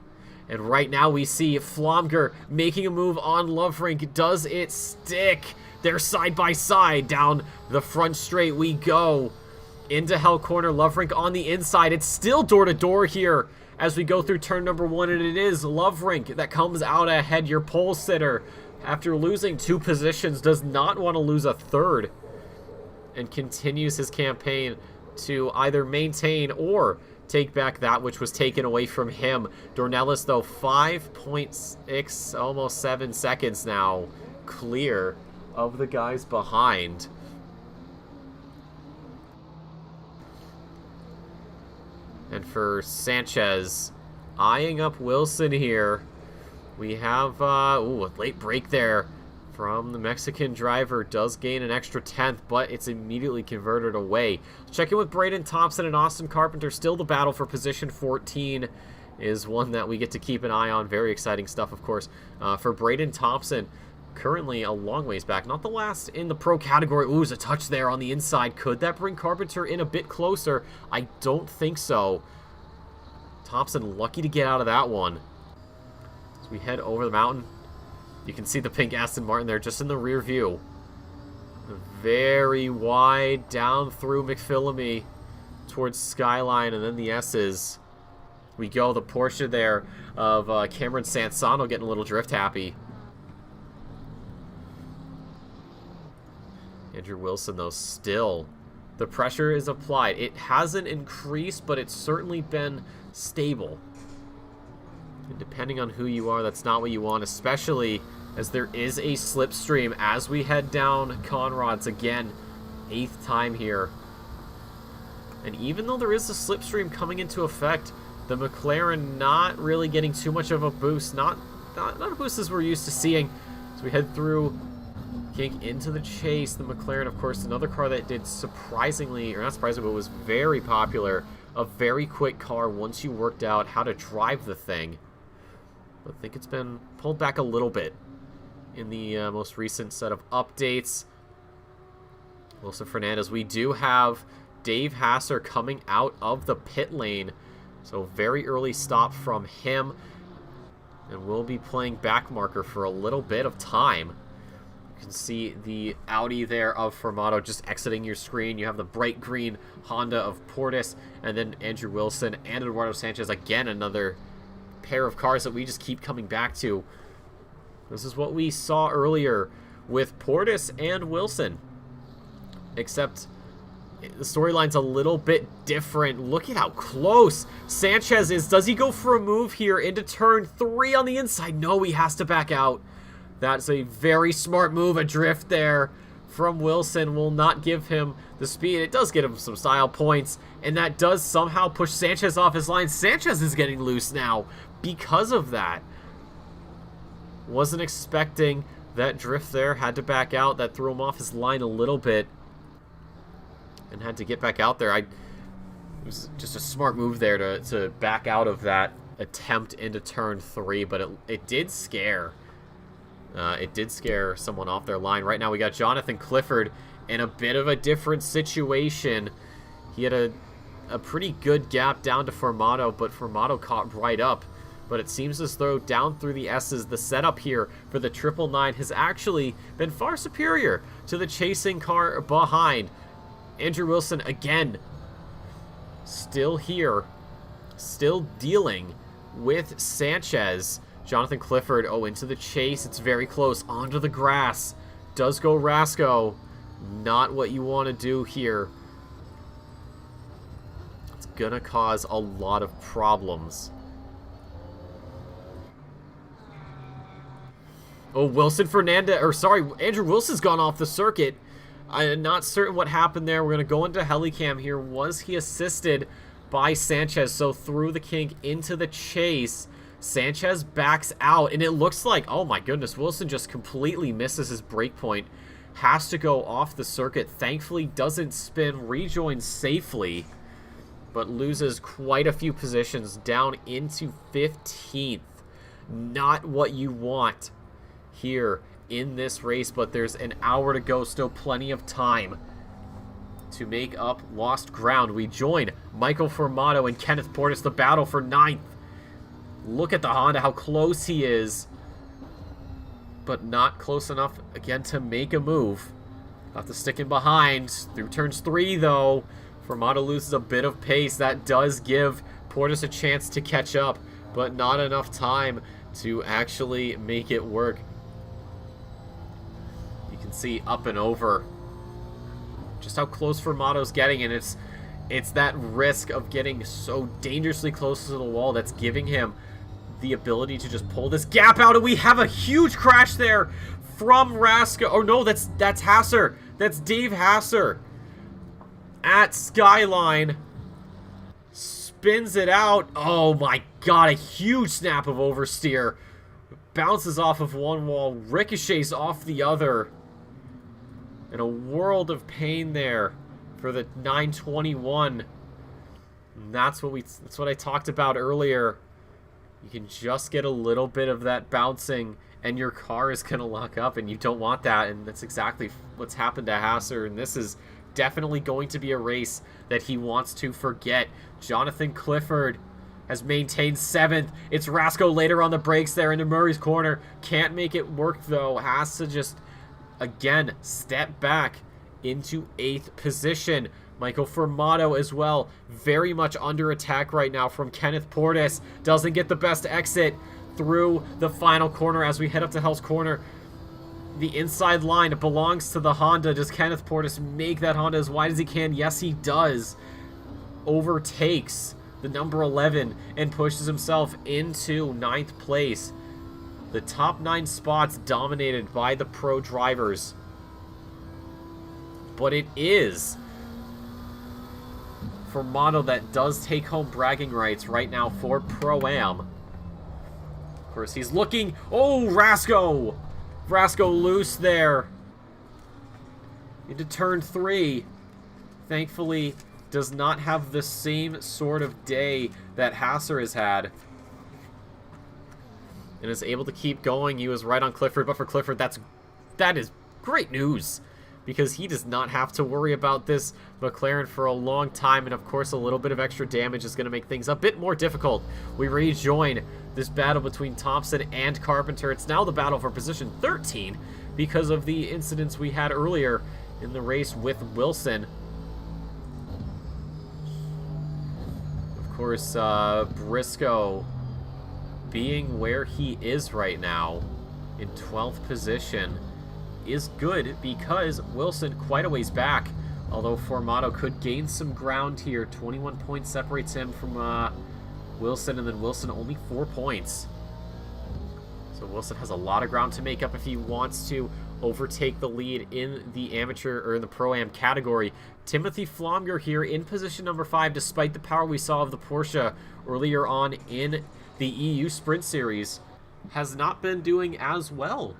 Speaker 1: And right now we see Flomger making a move on Lovrink. Does it stick? They're side by side down the front straight we go into Hell Corner. Lovrink on the inside. It's still door to door here as we go through turn number 1, and it is Lovrink that comes out ahead. Your pole sitter, after losing 2 positions, does not want to lose a 3rd and continues his campaign to either maintain or take back that which was taken away from him. Dornelis, though, 5.6, almost 7 seconds now clear of the guys behind. And for Sanchez, eyeing up Wilson here. We have a late break there from the Mexican driver. Does gain an extra 10th, but it's immediately converted away. Check in with Braden Thompson and Austin Carpenter. Still the battle for position 14 is one that we get to keep an eye on. Very exciting stuff, of course. For Braden Thompson, currently a long ways back. Not the last in the pro category. Ooh, there's a touch there on the inside. Could that bring Carpenter in a bit closer? I don't think so. Thompson lucky to get out of that one. As we head over the mountain, you can see the pink Aston Martin there just in the rear view. Very wide down through McPhillamy towards Skyline, and then the S's. We go. The Porsche there of Cameron Sansano getting a little drift happy. Andrew Wilson, though, still the pressure is applied. It hasn't increased, but it's certainly been stable. And depending on who you are, that's not what you want, especially as there is a slipstream as we head down Conrads again. 8th time here. And even though there is a slipstream coming into effect, the McLaren not really getting too much of a boost. Not a boost as we're used to seeing. As we head through Kink into the chase, the McLaren, of course, another car that did surprisingly, or not surprisingly, but was very popular. A very quick car once you worked out how to drive the thing. But I think it's been pulled back a little bit in the most recent set of updates. Wilson Fernandez, we do have Dave Hasser coming out of the pit lane. So very early stop from him. And we'll be playing back marker for a little bit of time. You can see the Audi there of Formato just exiting your screen. You have the bright green Honda of Portis, and then Andrew Wilson and Eduardo Sanchez. Again, another pair of cars that we just keep coming back to. This is what we saw earlier with Portis and Wilson. Except the storyline's a little bit different. Look at how close Sanchez is. Does he go for a move here into turn 3 on the inside? No, he has to back out. That's a very smart move. A drift there from Wilson will not give him the speed. It does get him some style points, and that does somehow push Sanchez off his line. Sanchez is getting loose now because of that. Wasn't expecting that drift there. Had to back out. That threw him off his line a little bit and had to get back out there. It was just a smart move there to back out of that attempt into turn 3, but it did scare. It did scare someone off their line. Right now we got Jonathan Clifford in a bit of a different situation. He had a pretty good gap down to Formato, but Formato caught right up. But it seems as though down through the S's, the setup here for the 999 has actually been far superior to the chasing car behind. Andrew Wilson, again, still here, still dealing with Sanchez. Jonathan Clifford, into the chase. It's very close. Onto the grass. Does go Rasco. Not what you want to do here. It's going to cause a lot of problems. Andrew Wilson's gone off the circuit. I'm not certain what happened there. We're going to go into Helicam here. Was he assisted by Sanchez? So through the kink into the chase. Sanchez backs out, and it looks like, oh my goodness, Wilson just completely misses his break point. Has to go off the circuit. Thankfully doesn't spin, rejoins safely, but loses quite a few positions down into 15th. Not what you want here in this race, but there's an hour to go, still plenty of time to make up lost ground. We join Michael Formato and Kenneth Portis, the battle for 9th. Look at the Honda, how close he is, but not close enough again to make a move. Have to stick in behind through turns 3 though. Formato loses a bit of pace. That does give Portis a chance to catch up, but not enough time to actually make it work. You can see up and over just how close Formato's getting, and it's that risk of getting so dangerously close to the wall that's giving him the ability to just pull this gap out, and we have a huge crash there from Rasco. Oh no, that's Hasser. That's Dave Hasser at Skyline. Spins it out. Oh my god, a huge snap of oversteer. Bounces off of one wall, ricochets off the other. And a world of pain there for the 921. And that's what I talked about earlier. You can just get a little bit of that bouncing and your car is going to lock up, and you don't want that, and that's exactly what's happened to Hasser, and this is definitely going to be a race that he wants to forget. Jonathan Clifford has maintained 7th. It's Rasco later on the brakes there into Murray's corner. Can't make it work though. Has to just, again, step back into 8th position. Michael Formato as well, very much under attack right now from Kenneth Portis. Doesn't get the best exit through the final corner as we head up to Hell's Corner. The inside line belongs to the Honda. Does Kenneth Portis make that Honda as wide as he can? Yes, he does. Overtakes the number 11 and pushes himself into 9th place. The top 9 spots dominated by the pro drivers. But it is Formato that does take home bragging rights right now for Pro-Am. Of course, he's looking. Oh, Rasco! Rasco loose there into turn 3. Thankfully, does not have the same sort of day that Hasser has had. And is able to keep going. He was right on Clifford, but for Clifford, that is great news, because he does not have to worry about this McLaren for a long time, and of course a little bit of extra damage is going to make things a bit more difficult. We rejoin this battle between Thompson and Carpenter. It's now the battle for position 13 because of the incidents we had earlier in the race with Wilson. Of course, Briscoe being where he is right now in 12th position is good, because Wilson quite a ways back Although Formato could gain some ground here. 21 points separates him from Wilson, and then Wilson only 4 points. So Wilson has a lot of ground to make up if he wants to overtake the lead in the amateur or in the Pro-Am category. Timothy Flomger here in position number 5, despite the power we saw of the Porsche earlier on in the EU Sprint Series, has not been doing as well.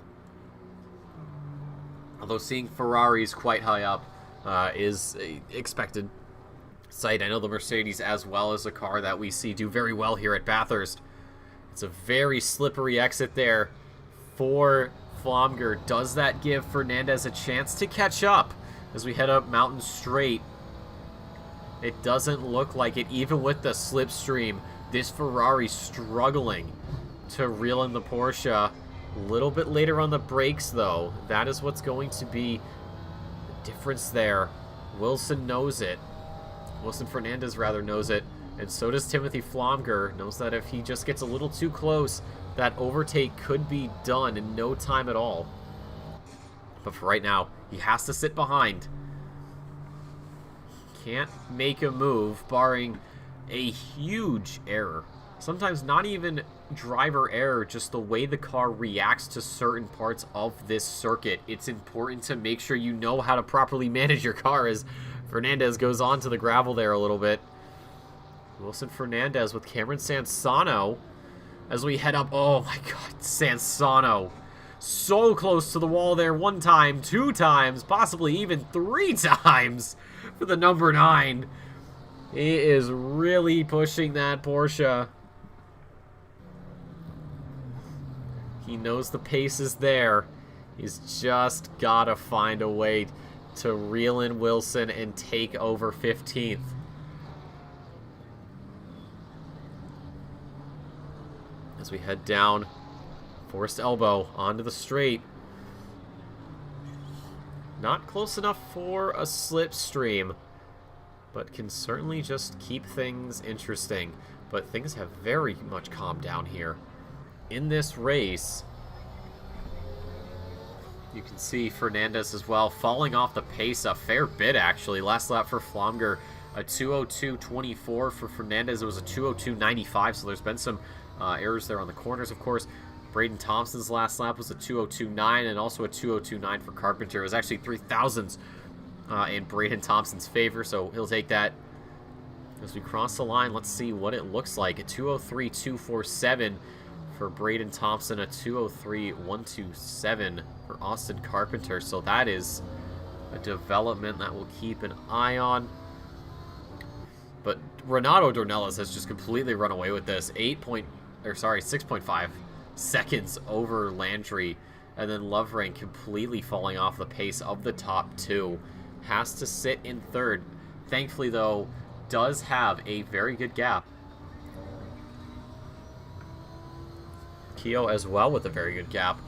Speaker 1: Although seeing Ferraris quite high up is a expected sight. I know the Mercedes as well is a car that we see do very well here at Bathurst. It's a very slippery exit there for Flomger. Does that give Fernandez a chance to catch up as we head up Mountain Straight? It doesn't look like it, even with the slipstream. This Ferrari struggling to reel in the Porsche. A little bit later on the brakes, though. That is what's going to be the difference there. Wilson knows it. Wilson Fernandez, rather, knows it. And so does Timothy Flomger. Knows that if he just gets a little too close, that overtake could be done in no time at all. But for right now, he has to sit behind. Can't make a move, barring a huge error. Sometimes not even driver error, just the way the car reacts to certain parts of this circuit. It's important to make sure you know how to properly manage your car as Fernandez goes on to the gravel there a little bit. Wilson Fernandez with Cameron Sansano as we head up. Oh my god, Sansano. So close to the wall there. 1 time, 2 times, possibly even 3 times for the number 9. He is really pushing that Porsche. He knows the pace is there. He's just got to find a way to reel in Wilson and take over 15th. As we head down Forest Elbow onto the straight. Not close enough for a slipstream, but can certainly just keep things interesting. But things have very much calmed down here. In this race, you can see Fernandez as well falling off the pace a fair bit, actually. Last lap for Flomger, a 2:02.24. For Fernandez, it was a 2:02.95, so there's been some errors there on the corners, of course. Braden Thompson's last lap was a 2:02.9 and also a 2:02.9 for Carpenter. It was actually 3 thousandths in Braden Thompson's favor, so he'll take that. As we cross the line, let's see what it looks like. A 2:03.247 for Braden Thompson, a 2:03.127 for Austin Carpenter. So that is a development that we'll keep an eye on. But Renato Dornelas has just completely run away with this. 6.5 seconds over Landry. And then Lovering completely falling off the pace of the top 2. Has to sit in 3rd. Thankfully, though, does have a very good gap. Keogh as well with a very good gap.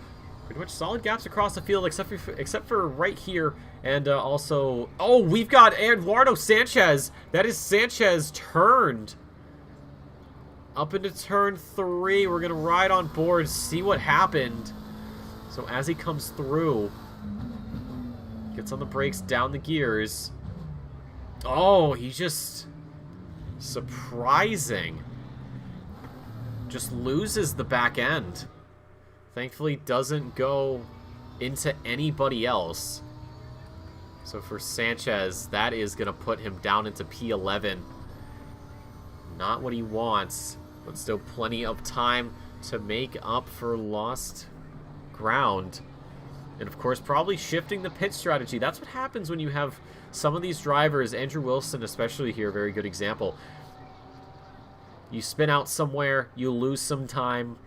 Speaker 1: Pretty much solid gaps across the field, except for right here. And also... Oh, we've got Eduardo Sanchez. That is Sanchez turned. Up into turn 3. We're going to ride on board, see what happened. So as he comes through, gets on the brakes, down the gears. Oh, he just... surprising. Just loses the back end. Thankfully doesn't go into anybody else. So for Sanchez, that is going to put him down into P11. Not what he wants, but still plenty of time to make up for lost ground. And of course, probably shifting the pit strategy. That's what happens when you have some of these drivers, Andrew Wilson especially here, a very good example. You spin out somewhere, you lose some time.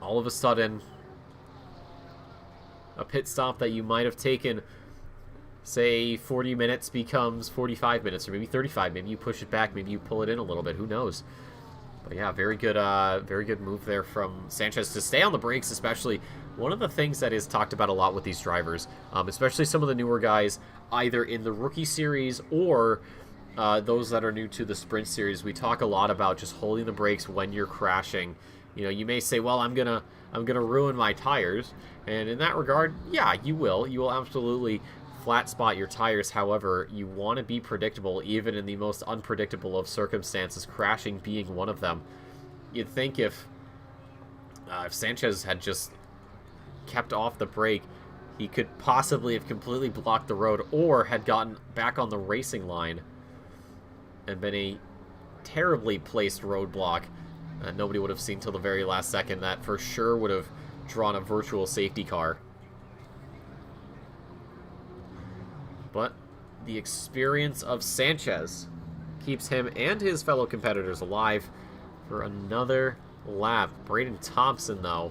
Speaker 1: All of a sudden, a pit stop that you might have taken, say, 40 minutes becomes 45 minutes, or maybe 35. Maybe you push it back, maybe you pull it in a little bit. Who knows? But yeah, very good move there from Sanchez to stay on the brakes, especially. One of the things that is talked about a lot with these drivers, especially some of the newer guys, either in the Rookie Series or those that are new to the Sprint Series, we talk a lot about just holding the brakes when you're crashing. You know, you may say, well, I'm gonna ruin my tires, and in that regard, yeah, you will absolutely flat spot your tires. However, you want to be predictable, even in the most unpredictable of circumstances, crashing being one of them. You'd think if Sanchez had just kept off the brake, he could possibly have completely blocked the road or had gotten back on the racing line and been a terribly placed roadblock. Nobody would have seen till the very last second. That for sure would have drawn a virtual safety car. But the experience of Sanchez keeps him and his fellow competitors alive for another lap. Braden Thompson, though,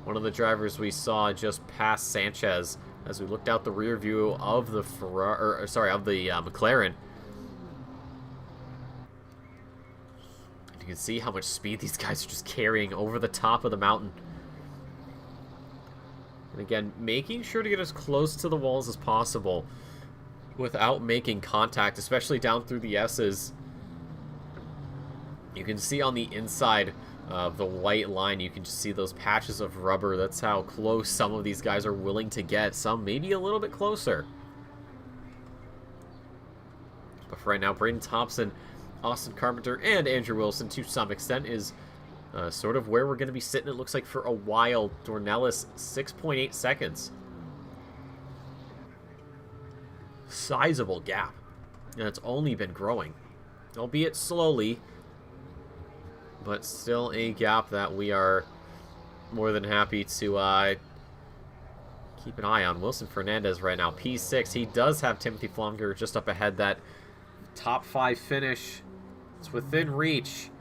Speaker 1: one of the drivers we saw just past Sanchez as we looked out the rear view of the McLaren. And you can see how much speed these guys are just carrying over the top of the mountain. And again, making sure to get as close to the walls as possible without making contact, especially down through the S's. You can see on the inside of the white line, you can just see those patches of rubber. That's how close some of these guys are willing to get. Some maybe a little bit closer. But for right now, Braden Thompson, Austin Carpenter, and Andrew Wilson, to some extent, is sort of where we're going to be sitting, it looks like, for a while. Dornelis, 6.8 seconds. Sizable gap. And it's only been growing. Albeit slowly, but still a gap that we are more than happy to keep an eye on. Wilson Fernandez right now, P6. He does have Timothy Flomger just up ahead. That top 5 finish, it's within reach,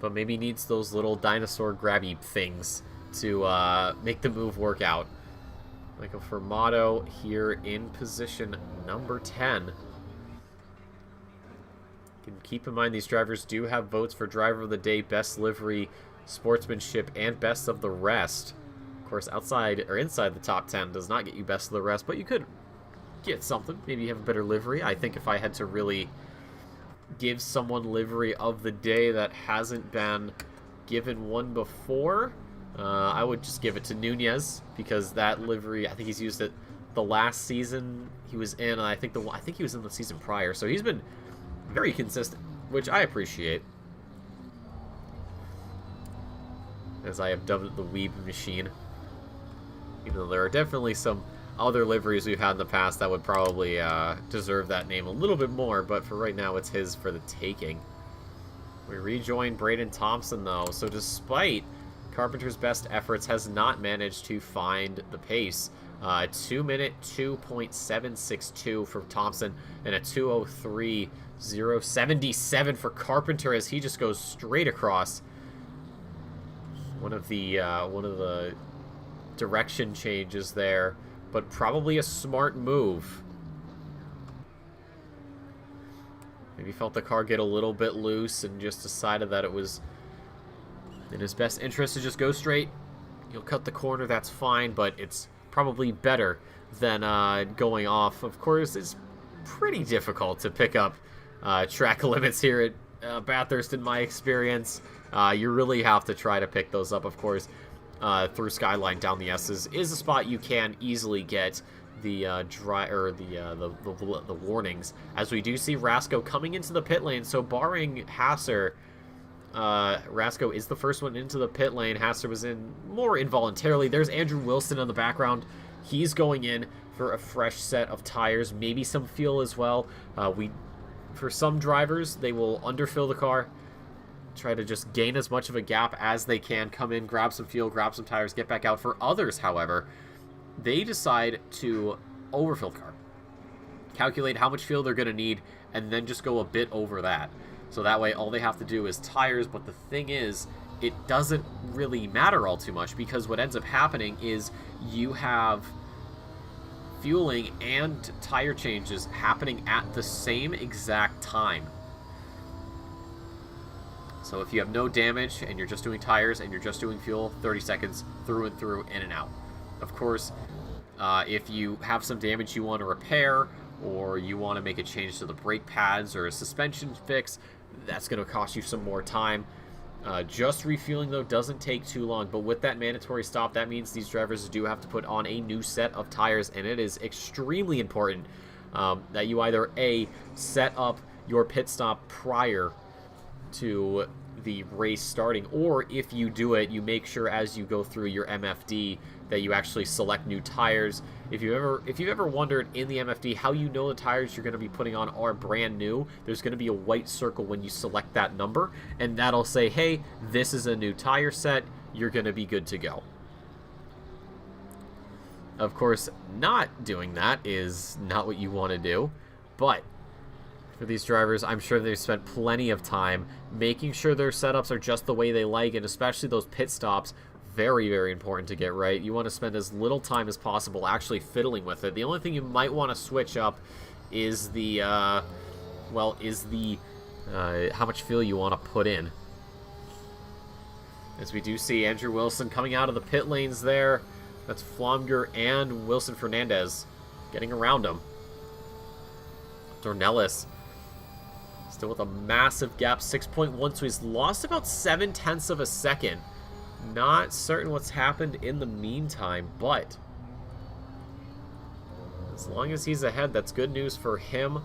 Speaker 1: but maybe needs those little dinosaur grabby things to make the move work out. Michael Fermato here in position number 10. Keep in mind, these drivers do have votes for driver of the day, best livery, sportsmanship, and best of the rest. Of course, outside or inside the top 10 does not get you best of the rest, but you could get something. Maybe you have a better livery. I think if I had to really give someone livery of the day that hasn't been given one before, I would just give it to Nunez, because that livery, I think he's used it the last season he was in, and I think he was in the season prior, so he's been very consistent, which I appreciate. As I have dubbed it the Weeb Machine. Even though there are definitely some other liveries we've had in the past that would probably deserve that name a little bit more, but for right now it's his for the taking. We rejoin Braden Thompson, though, so despite Carpenter's best efforts, has not managed to find the pace. 2-minute 2.762 for Thompson and a 2:03.077 for Carpenter as he just goes straight across. One of the direction changes there, but probably a smart move. Maybe felt the car get a little bit loose and just decided that it was in his best interest to just go straight. You'll cut the corner, that's fine, but it's probably better than going off. Of course, it's pretty difficult to pick up track limits here at Bathurst, in my experience. You really have to try to pick those up. Of course, through Skyline down the S's is a spot you can easily get the the warnings, as we do see Rasco coming into the pit lane. So barring Hasser, Rasco is the first one into the pit lane. Hasser was in more involuntarily. There's Andrew Wilson in the background. He's going in for a fresh set of tires, maybe some fuel as well. For some drivers, they will underfill the car, try to just gain as much of a gap as they can, come in, grab some fuel, grab some tires, get back out. For others, however, they decide to overfill the car, calculate how much fuel they're going to need, and then just go a bit over that. So that way, all they have to do is tires. But the thing is, it doesn't really matter all too much, because what ends up happening is you have fueling and tire changes happening at the same exact time. So if you have no damage and you're just doing tires and you're just doing fuel, 30 seconds through and through, in and out. Of course, if you have some damage you want to repair, or you want to make a change to the brake pads or a suspension fix, that's going to cost you some more time. Just refueling, though, doesn't take too long, but with that mandatory stop, that means these drivers do have to put on a new set of tires, and it is extremely important that you either, A, set up your pit stop prior to the race starting, or if you do it, you make sure as you go through your MFD that you actually select new tires. If you've ever wondered in the MFD how you know the tires you're going to be putting on are brand new, there's going to be a white circle when you select that number, and that'll say, hey, this is a new tire set, you're going to be good to go. Of course, not doing that is not what you want to do, but for these drivers, I'm sure they've spent plenty of time making sure their setups are just the way they like, and especially those pit stops, very, very important to get right. You want to spend as little time as possible actually fiddling with it. The only thing you might want to switch up is the, how much fuel you want to put in. As we do see Andrew Wilson coming out of the pit lanes there. That's Flomger and Wilson Fernandez getting around him. Dornelis still with a massive gap, 6.1, so he's lost about 0.7 of a second. Not certain what's happened in the meantime, but as long as he's ahead, that's good news for him.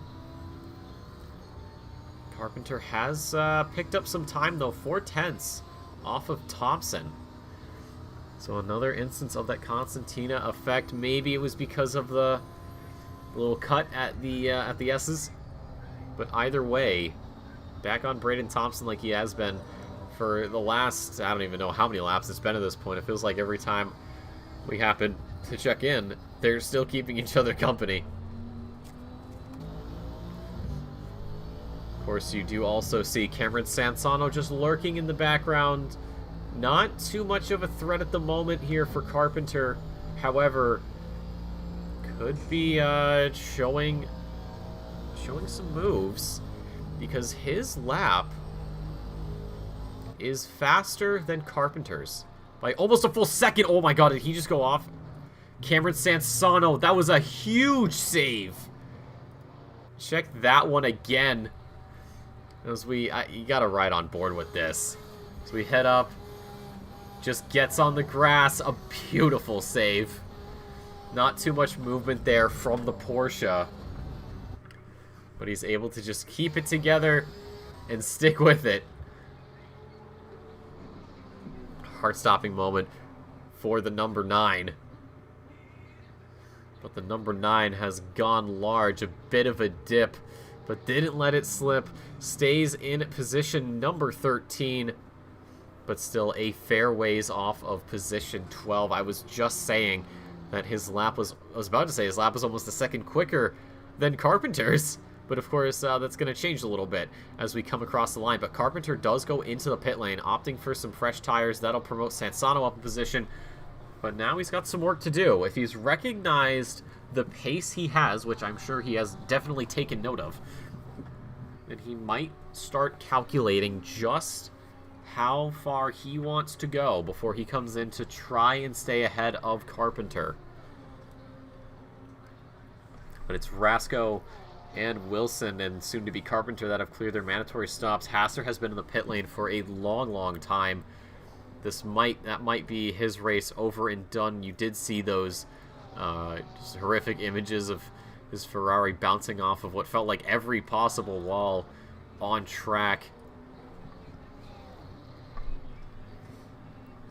Speaker 1: Carpenter has picked up some time, though, 0.4 off of Thompson. So another instance of that Constantina effect. Maybe it was because of the little cut at the S's. But either way, back on Braden Thompson like he has been for the last, I don't even know how many laps it's been at this point. It feels like every time we happen to check in, they're still keeping each other company. Of course, you do also see Cameron Sansano just lurking in the background. Not too much of a threat at the moment here for Carpenter. However, could be showing some moves, because his lap is faster than Carpenter's by almost a full second. Oh my god, did he just go off? Cameron Sansano, that was a huge save. Check that one again. As you gotta ride on board with this. So we head up, just gets on the grass, a beautiful save. Not too much movement there from the Porsche, but he's able to just keep it together and stick with it. Heart-stopping moment for the number 9. But the number 9 has gone large, a bit of a dip, but didn't let it slip. Stays in position number 13, but still a fair ways off of position 12. I was just saying that his lap was, I was about to say his lap was almost a second quicker than Carpenter's. But of course, that's going to change a little bit as we come across the line. But Carpenter does go into the pit lane, opting for some fresh tires. That'll promote Sansano up in position. But now he's got some work to do. If he's recognized the pace he has, which I'm sure he has definitely taken note of, then he might start calculating just how far he wants to go before he comes in to try and stay ahead of Carpenter. But it's Rasco and Wilson and soon to be Carpenter that have cleared their mandatory stops. Hasser has been in the pit lane for a long time. That might be his race over and done. You did see those just horrific images of his Ferrari bouncing off of what felt like every possible wall on track.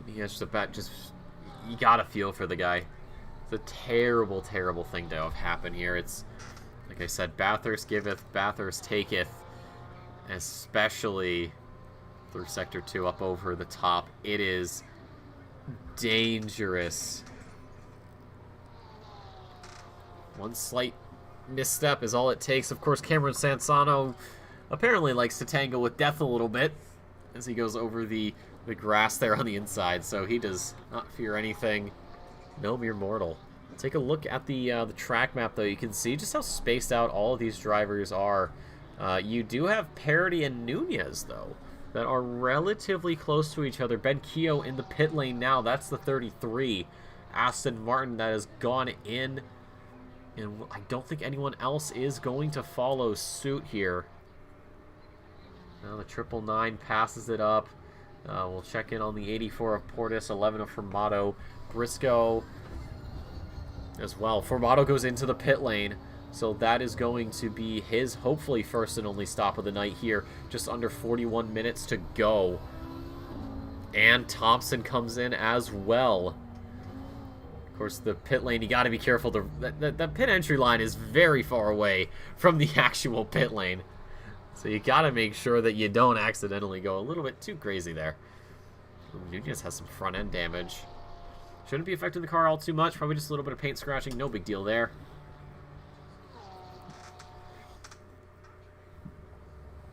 Speaker 1: Yeah, you gotta feel for the guy. It's a terrible thing to have happened here. It's like I said, Bathurst giveth, Bathurst taketh, especially through Sector 2 up over the top. It is dangerous. One slight misstep is all it takes. Of course, Cameron Sansano apparently likes to tangle with death a little bit as he goes over the grass there on the inside, so he does not fear anything. No mere mortal. Take a look at the track map, though. You can see just how spaced out all of these drivers are. You do have Parity and Nunez, though, that are relatively close to each other. Ben Keogh in the pit lane now. That's the 33. Aston Martin that has gone in. And I don't think anyone else is going to follow suit here. Now the 999 passes it up. We'll check in on the 84 of Portis, 11 of Formato, Briscoe as well. Formato goes into the pit lane, so that is going to be his, hopefully, first and only stop of the night here. Just under 41 minutes to go. And Thompson comes in as well. Of course, the pit lane, you got to be careful. The pit entry line is very far away from the actual pit lane. So you got to make sure that you don't accidentally go a little bit too crazy there. Nunez has some front end damage. Shouldn't be affecting the car all too much. Probably just a little bit of paint scratching. No big deal there.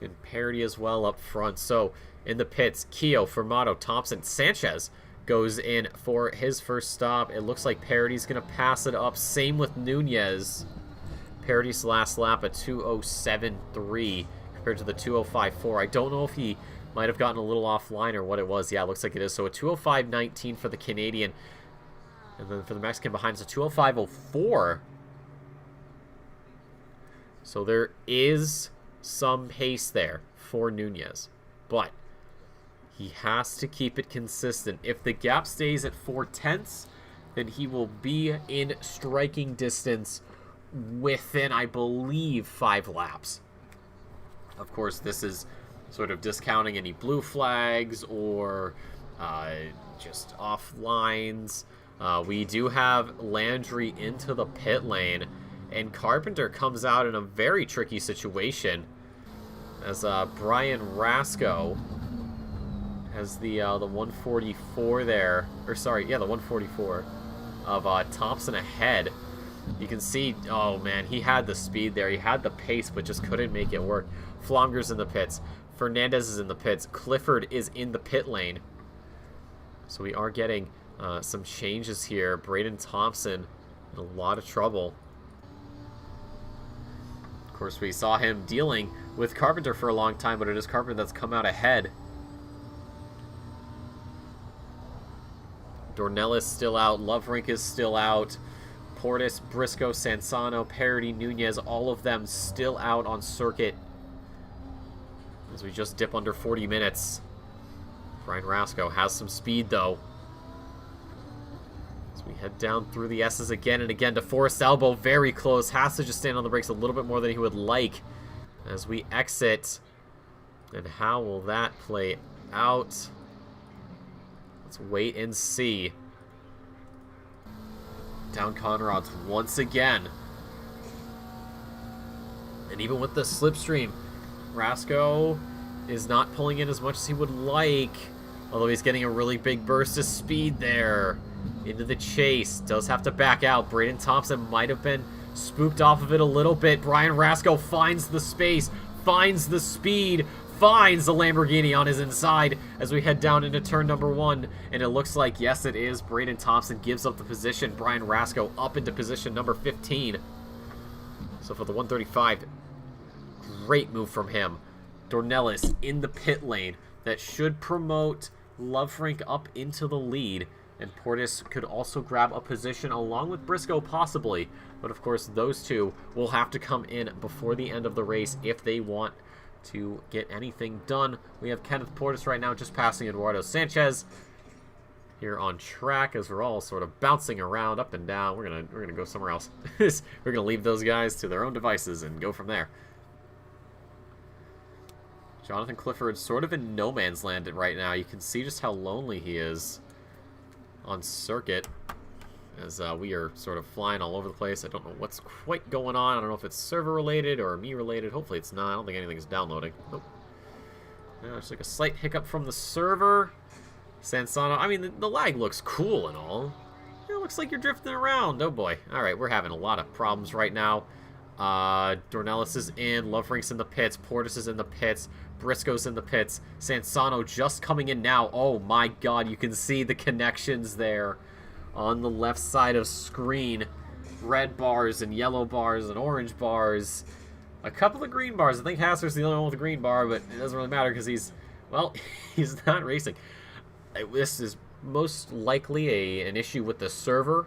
Speaker 1: And parity as well up front. So in the pits, Keogh, Formato, Thompson, Sanchez goes in for his first stop. It looks like Parity's going to pass it up. Same with Nunez. Parity's last lap at 2:07.3 compared to the 2:05.4. I don't know if he might have gotten a little offline or what it was. Yeah, it looks like it is. So a 2:05.19 for the Canadian. And then for the Mexican behind, it's a 2:05.04. So there is some pace there for Nunez. But he has to keep it consistent. If the gap stays at 4/10, then he will be in striking distance within, I believe, 5 laps. Of course, this is sort of discounting any blue flags or just off lines. We do have Landry into the pit lane, and Carpenter comes out in a very tricky situation as Brian Rasco has the 144 there, or sorry, yeah, the 144 of Thompson ahead. You can see, oh man, he had the speed there, he had the pace, but just couldn't make it work. Flonger's in the pits, Fernandez is in the pits, Clifford is in the pit lane. So we are getting some changes here. Braden Thompson in a lot of trouble. Of course, we saw him dealing with Carpenter for a long time, but it is Carpenter that's come out ahead. Dornelis still out, Loverink is still out, Portis, Briscoe, Sansano, Parity, Nunez, all of them still out on circuit as we just dip under 40 minutes. Brian Rasco has some speed though. As we head down through the S's again and again to Forrest Elbow, very close, has to just stand on the brakes a little bit more than he would like as we exit. And how will that play out? Let's wait and see. Down Conrads once again. And even with the slipstream, Rasco is not pulling in as much as he would like. Although he's getting a really big burst of speed there. Into the chase. Does have to back out. Braden Thompson might have been spooked off of it a little bit. Brian Rasco finds the space. Finds the speed. Finds the Lamborghini on his inside as we head down into turn number 1. And it looks like, yes, it is. Braden Thompson gives up the position. Brian Rasco up into position number 15. So for the 135, great move from him. Dornelis in the pit lane. That should promote Loverink up into the lead. And Portis could also grab a position along with Briscoe possibly. But of course, those two will have to come in before the end of the race if they want to get anything done. We have Kenneth Portis right now just passing Eduardo Sanchez here on track as we're all sort of bouncing around up and down. We're gonna go somewhere else. We're gonna leave those guys to their own devices and go from there. Jonathan Clifford sort of in no man's land right now. You can see just how lonely he is on circuit as we are sort of flying all over the place. I don't know what's quite going on. I don't know if it's server related or me related. Hopefully it's not. I don't think anything's downloading. Nope. Yeah, there's like a slight hiccup from the server. Sansano, I mean, the lag looks cool and all. It looks like you're drifting around. Oh boy. Alright, we're having a lot of problems right now. Dornelis is in. Loverink's in the pits. Portis is in the pits. Briscoe's in the pits. Sansano just coming in now. Oh my god, you can see the connections there on the left side of screen. Red bars and yellow bars and orange bars. A couple of green bars. I think Hasser's the only one with a green bar, but it doesn't really matter because he's, well, he's not racing. This is most likely an issue with the server.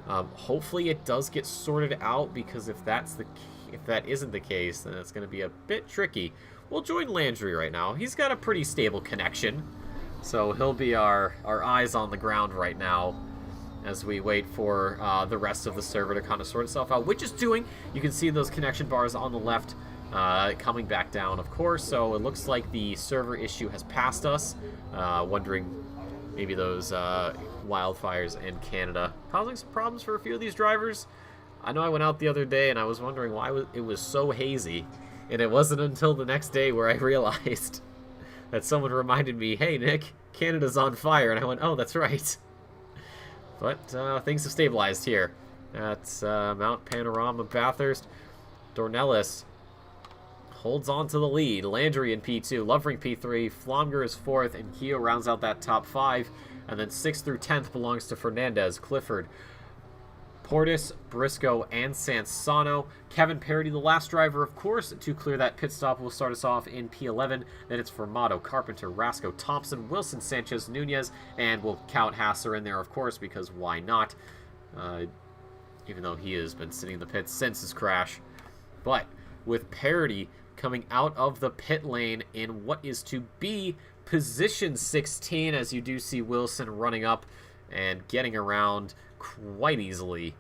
Speaker 1: Hopefully it does get sorted out, because if that isn't the case, then it's going to be a bit tricky. We'll join Landry right now. He's got a pretty stable connection, So he'll be our eyes on the ground right now as we wait for the rest of the server to kind of sort itself out, which is doing. You can see those connection bars on the left coming back down, of course. So it looks like the server issue has passed us. Wondering maybe those wildfires in Canada causing some problems for a few of these drivers. I know I went out the other day and I was wondering why it was so hazy, and it wasn't until the next day where I realized that someone reminded me, hey Nick, Canada's on fire, and I went, oh, that's right. But things have stabilized here. That's Mount Panorama, Bathurst. Dornelis holds on to the lead. Landry in P2, Lovering P3, Flomger is 4th, and Keogh rounds out that top 5. And then 6th through 10th belongs to Fernandez, Clifford, Portis, Briscoe, and Sansano. Kevin Parody, the last driver, of course, to clear that pit stop, will start us off in P11. Then it's Formato, Carpenter, Rasco, Thompson, Wilson, Sanchez, Nunez, and we'll count Hasser in there, of course, because why not? Even though he has been sitting in the pits since his crash. But with Parody coming out of the pit lane in what is to be position 16, as you do see Wilson running up and getting around quite easily.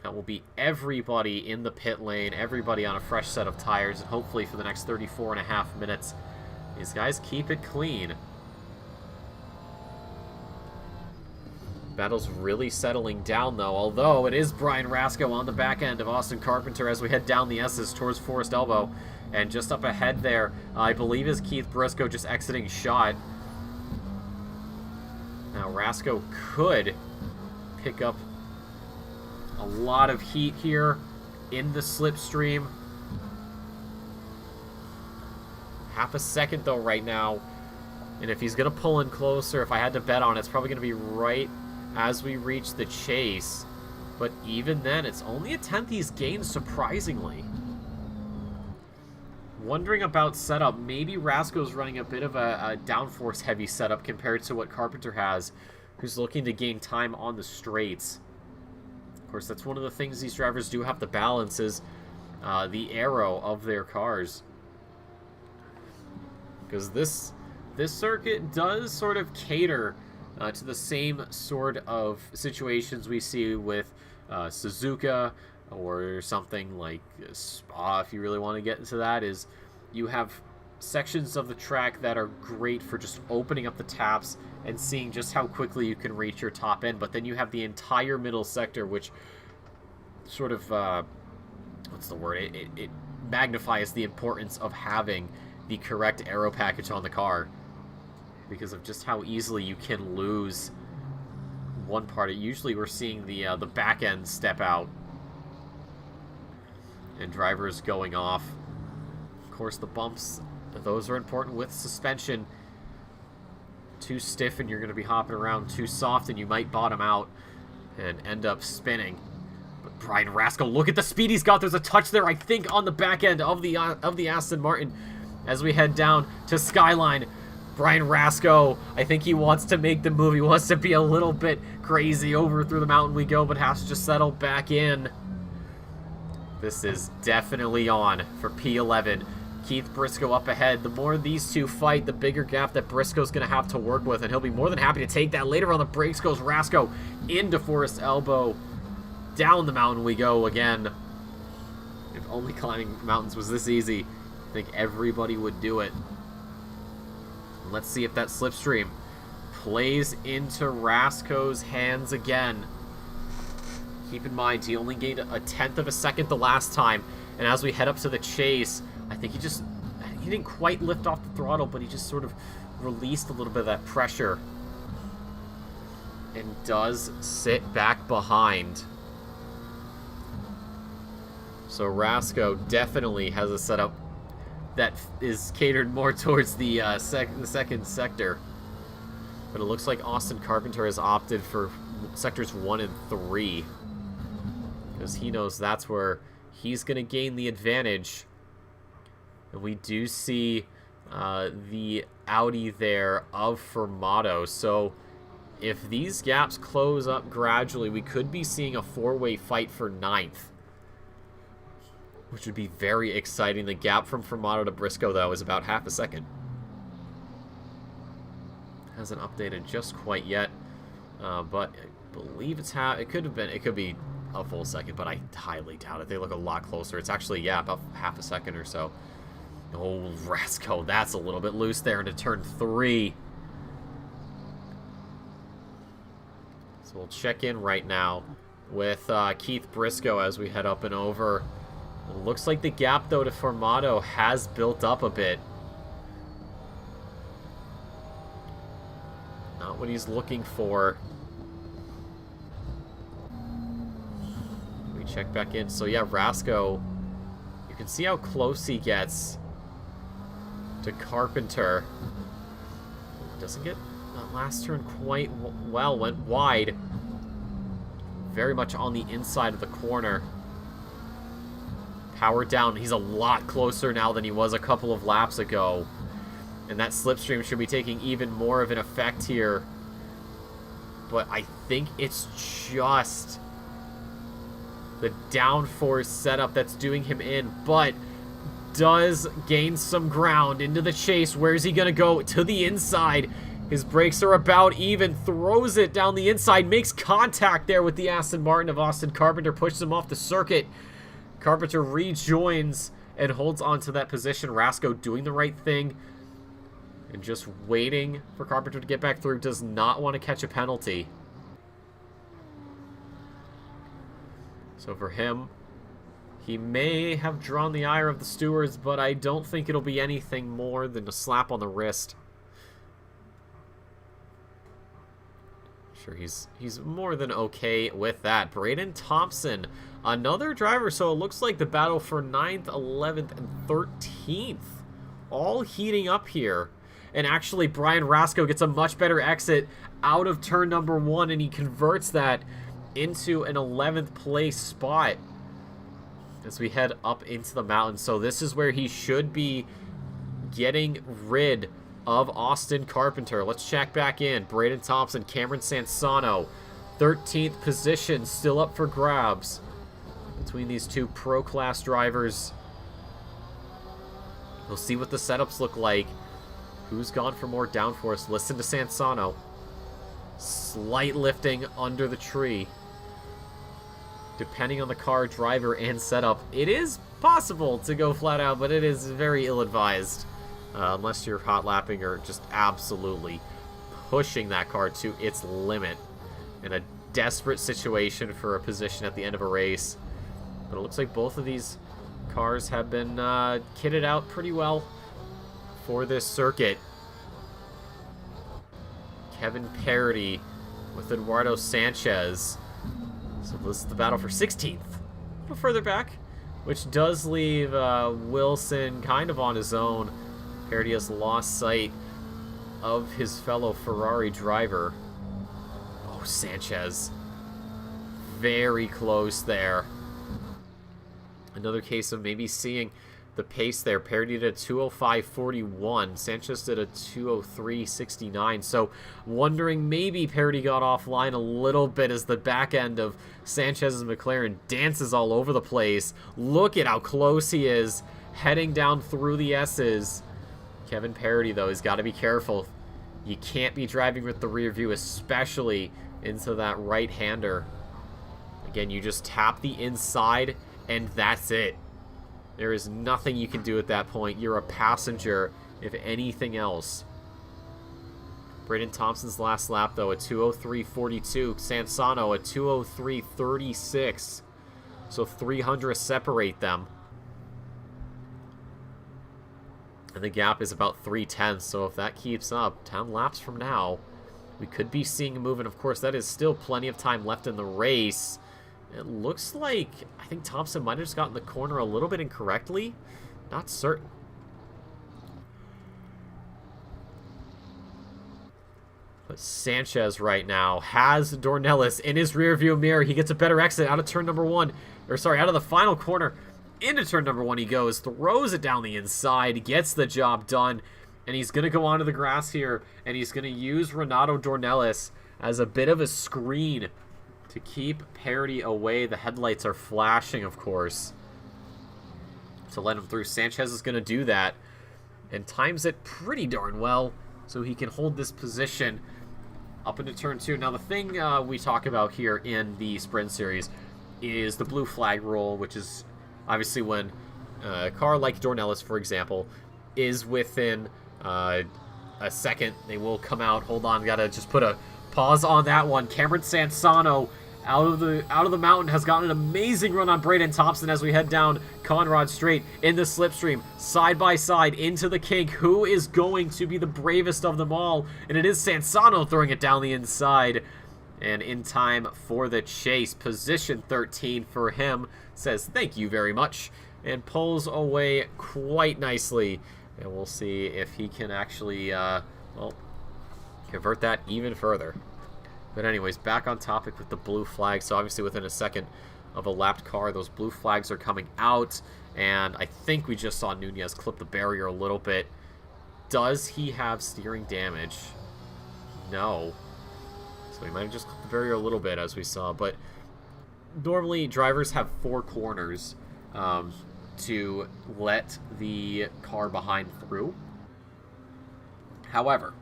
Speaker 1: That will be everybody in the pit lane, everybody on a fresh set of tires, and hopefully for the next 34.5 minutes, these guys keep it clean. Battle's really settling down, though, although it is Brian Rasco on the back end of Austin Carpenter as we head down the S's towards Forest Elbow. And just up ahead there, I believe, is Keith Briscoe just exiting shot. Now, Rasco could pick up a lot of heat here in the slipstream. Half a second, though, right now. And if he's going to pull in closer, if I had to bet on it, it's probably going to be right as we reach the chase. But even then, it's only a tenth he's gained, surprisingly. Wondering about setup. Maybe Rasco's running a bit of a downforce heavy setup compared to what Carpenter has, who's looking to gain time on the straights. Of course, that's one of the things these drivers do have to balance is the aero of their cars. Because this circuit does sort of cater to the same sort of situations we see with Suzuka or something like Spa, if you really want to get into that, is you have sections of the track that are great for just opening up the taps and seeing just how quickly you can reach your top end, but then you have the entire middle sector, which sort of, what's the word, it magnifies the importance of having the correct aero package on the car, because of just how easily you can lose one part. Usually we're seeing the back end step out and drivers going off. Of course, the bumps, those are important with suspension. Too stiff and you're going to be hopping around. Too soft and you might bottom out and end up spinning. But Brian Rascal, look at the speed he's got. There's a touch there, I think, on the back end of the Aston Martin as we head down to Skyline. Brian Rasco, I think he wants to make the move. He wants to be a little bit crazy. Over through the mountain we go, but has to just settle back in. This is definitely on for P11. Keith Briscoe up ahead. The more these two fight, the bigger gap that Briscoe's going to have to work with, and he'll be more than happy to take that. Later on the brakes goes Rasco into Forest Elbow. Down the mountain we go again. If only climbing mountains was this easy, I think everybody would do it. Let's see if that slipstream plays into Rasco's hands again. Keep in mind, he only gained a tenth of a second the last time. And as we head up to the chase, I think he didn't quite lift off the throttle, but he just sort of released a little bit of that pressure. And does sit back behind. So Rasco definitely has a setup that is catered more towards the second sector. But it looks like Austin Carpenter has opted for sectors 1 and 3. Because he knows that's where he's going to gain the advantage. And we do see the Audi there of Formato. So if these gaps close up gradually, we could be seeing a 4-way fight for 9th. Which would be very exciting. The gap from Formato to Briscoe, though, is about half a second. Hasn't updated just quite yet, but I believe it could be a full second, but I highly doubt it. They look a lot closer. It's actually, yeah, about half a second or so. Oh, Rasco, that's a little bit loose there into turn 3. So we'll check in right now with Keith Briscoe as we head up and over. It looks like the gap, though, to Formato has built up a bit. Not what he's looking for. We check back in. So, yeah, Rasco, you can see how close he gets to Carpenter. Doesn't get that last turn quite well. Went wide. Very much on the inside of the corner. Power down. He's a lot closer now than he was a couple of laps ago. And that slipstream should be taking even more of an effect here. But I think it's just the downforce setup that's doing him in. But does gain some ground into the chase. Where's he going to go? To the inside. His brakes are about even. Throws it down the inside. Makes contact there with the Aston Martin of Austin Carpenter. Pushes him off the circuit. Carpenter rejoins and holds on to that position. Rasco doing the right thing and just waiting for Carpenter to get back through. Does not want to catch a penalty. So for him, he may have drawn the ire of the stewards, but I don't think it'll be anything more than a slap on the wrist. Sure, he's more than okay with that. Braden Thompson, another driver, so it looks like the battle for 9th, 11th, and 13th all heating up here. And actually, Brian Rasco gets a much better exit out of turn number 1, and he converts that into an 11th place spot as we head up into the mountains. So this is where he should be getting rid of Austin Carpenter. Let's check back in. Braden Thompson, Cameron Sansano, 13th position, still up for grabs between these two pro class drivers. We'll see what the setups look like. Who's gone for more downforce? Listen to Sansano. Slight lifting under the tree. Depending on the car, driver, and setup, it is possible to go flat out, but it is very ill-advised. Unless you're hot lapping or just absolutely pushing that car to its limit in a desperate situation for a position at the end of a race. But it looks like both of these cars have been kitted out pretty well for this circuit. Kevin Parody with Eduardo Sanchez. So this is the battle for 16th. A little further back, which does leave Wilson kind of on his own. Parody has lost sight of his fellow Ferrari driver. Oh, Sanchez. Very close there. Another case of maybe seeing the pace there. Parody did a 2:05.41. Sanchez did a 2:03.69. So wondering maybe Parody got offline a little bit as the back end of Sanchez's McLaren dances all over the place. Look at how close he is heading down through the S's. Kevin Parody, though, has got to be careful. You can't be driving with the rear view, especially into that right-hander. Again, you just tap the inside, and that's it. There is nothing you can do at that point. You're a passenger, if anything else. Braden Thompson's last lap, though, at 2:03.42. Sansano at 2:03.36. So 300 separate them. And the gap is about 3/10, so if that keeps up, 10 laps from now, we could be seeing a move. And of course, that is still plenty of time left in the race. It looks like, I think Thompson might have just gotten the corner a little bit incorrectly. Not certain. But Sanchez right now has Dornelis in his rear view mirror. He gets a better exit out of turn number 1. Or sorry, out of the final corner. Into turn number 1 he goes, throws it down the inside, gets the job done, and he's going to go onto the grass here, and he's going to use Renato Dornelis as a bit of a screen to keep Parody away. The headlights are flashing, of course, to let him through. Sanchez is going to do that, and times it pretty darn well. so he can hold this position up into turn 2. Now, the thing we talk about here in the Sprint Series is the blue flag rule, which is obviously when a car like Dornelis, for example, is within a second, they will come out. Hold on, gotta just put a pause on that one. Cameron Sansano out of the mountain has gotten an amazing run on Braden Thompson as we head down Conrad Straight in the slipstream, side by side into the kink. Who is going to be the bravest of them all? And it is Sansano throwing it down the inside. And in time for the chase, position 13 for him, says thank you very much, and pulls away quite nicely. And we'll see if he can actually, well, convert that even further. But anyways, back on topic with the blue flag. So obviously within a second of a lapped car, those blue flags are coming out. And I think we just saw Nunez clip the barrier a little bit. Does he have steering damage? No. So he might have just clipped the barrier a little bit, as we saw. But normally drivers have 4 corners to let the car behind through. However,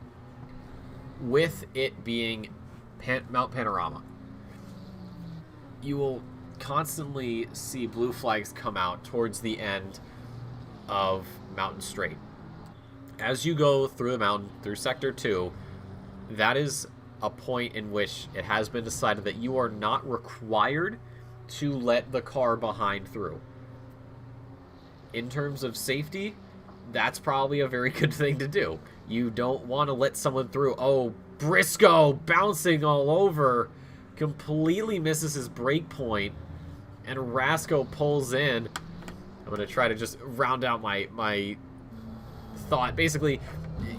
Speaker 1: with it being Mount Panorama, you will constantly see blue flags come out towards the end of Mountain Straight. As you go through the mountain, through Sector 2, that is a point in which it has been decided that you are not required to let the car behind through. In terms of safety, that's probably a very good thing to do. You don't want to let someone through. Oh, Briscoe bouncing all over, completely misses his brake point, and Rasco pulls in. I'm going to try to just round out my thought. Basically,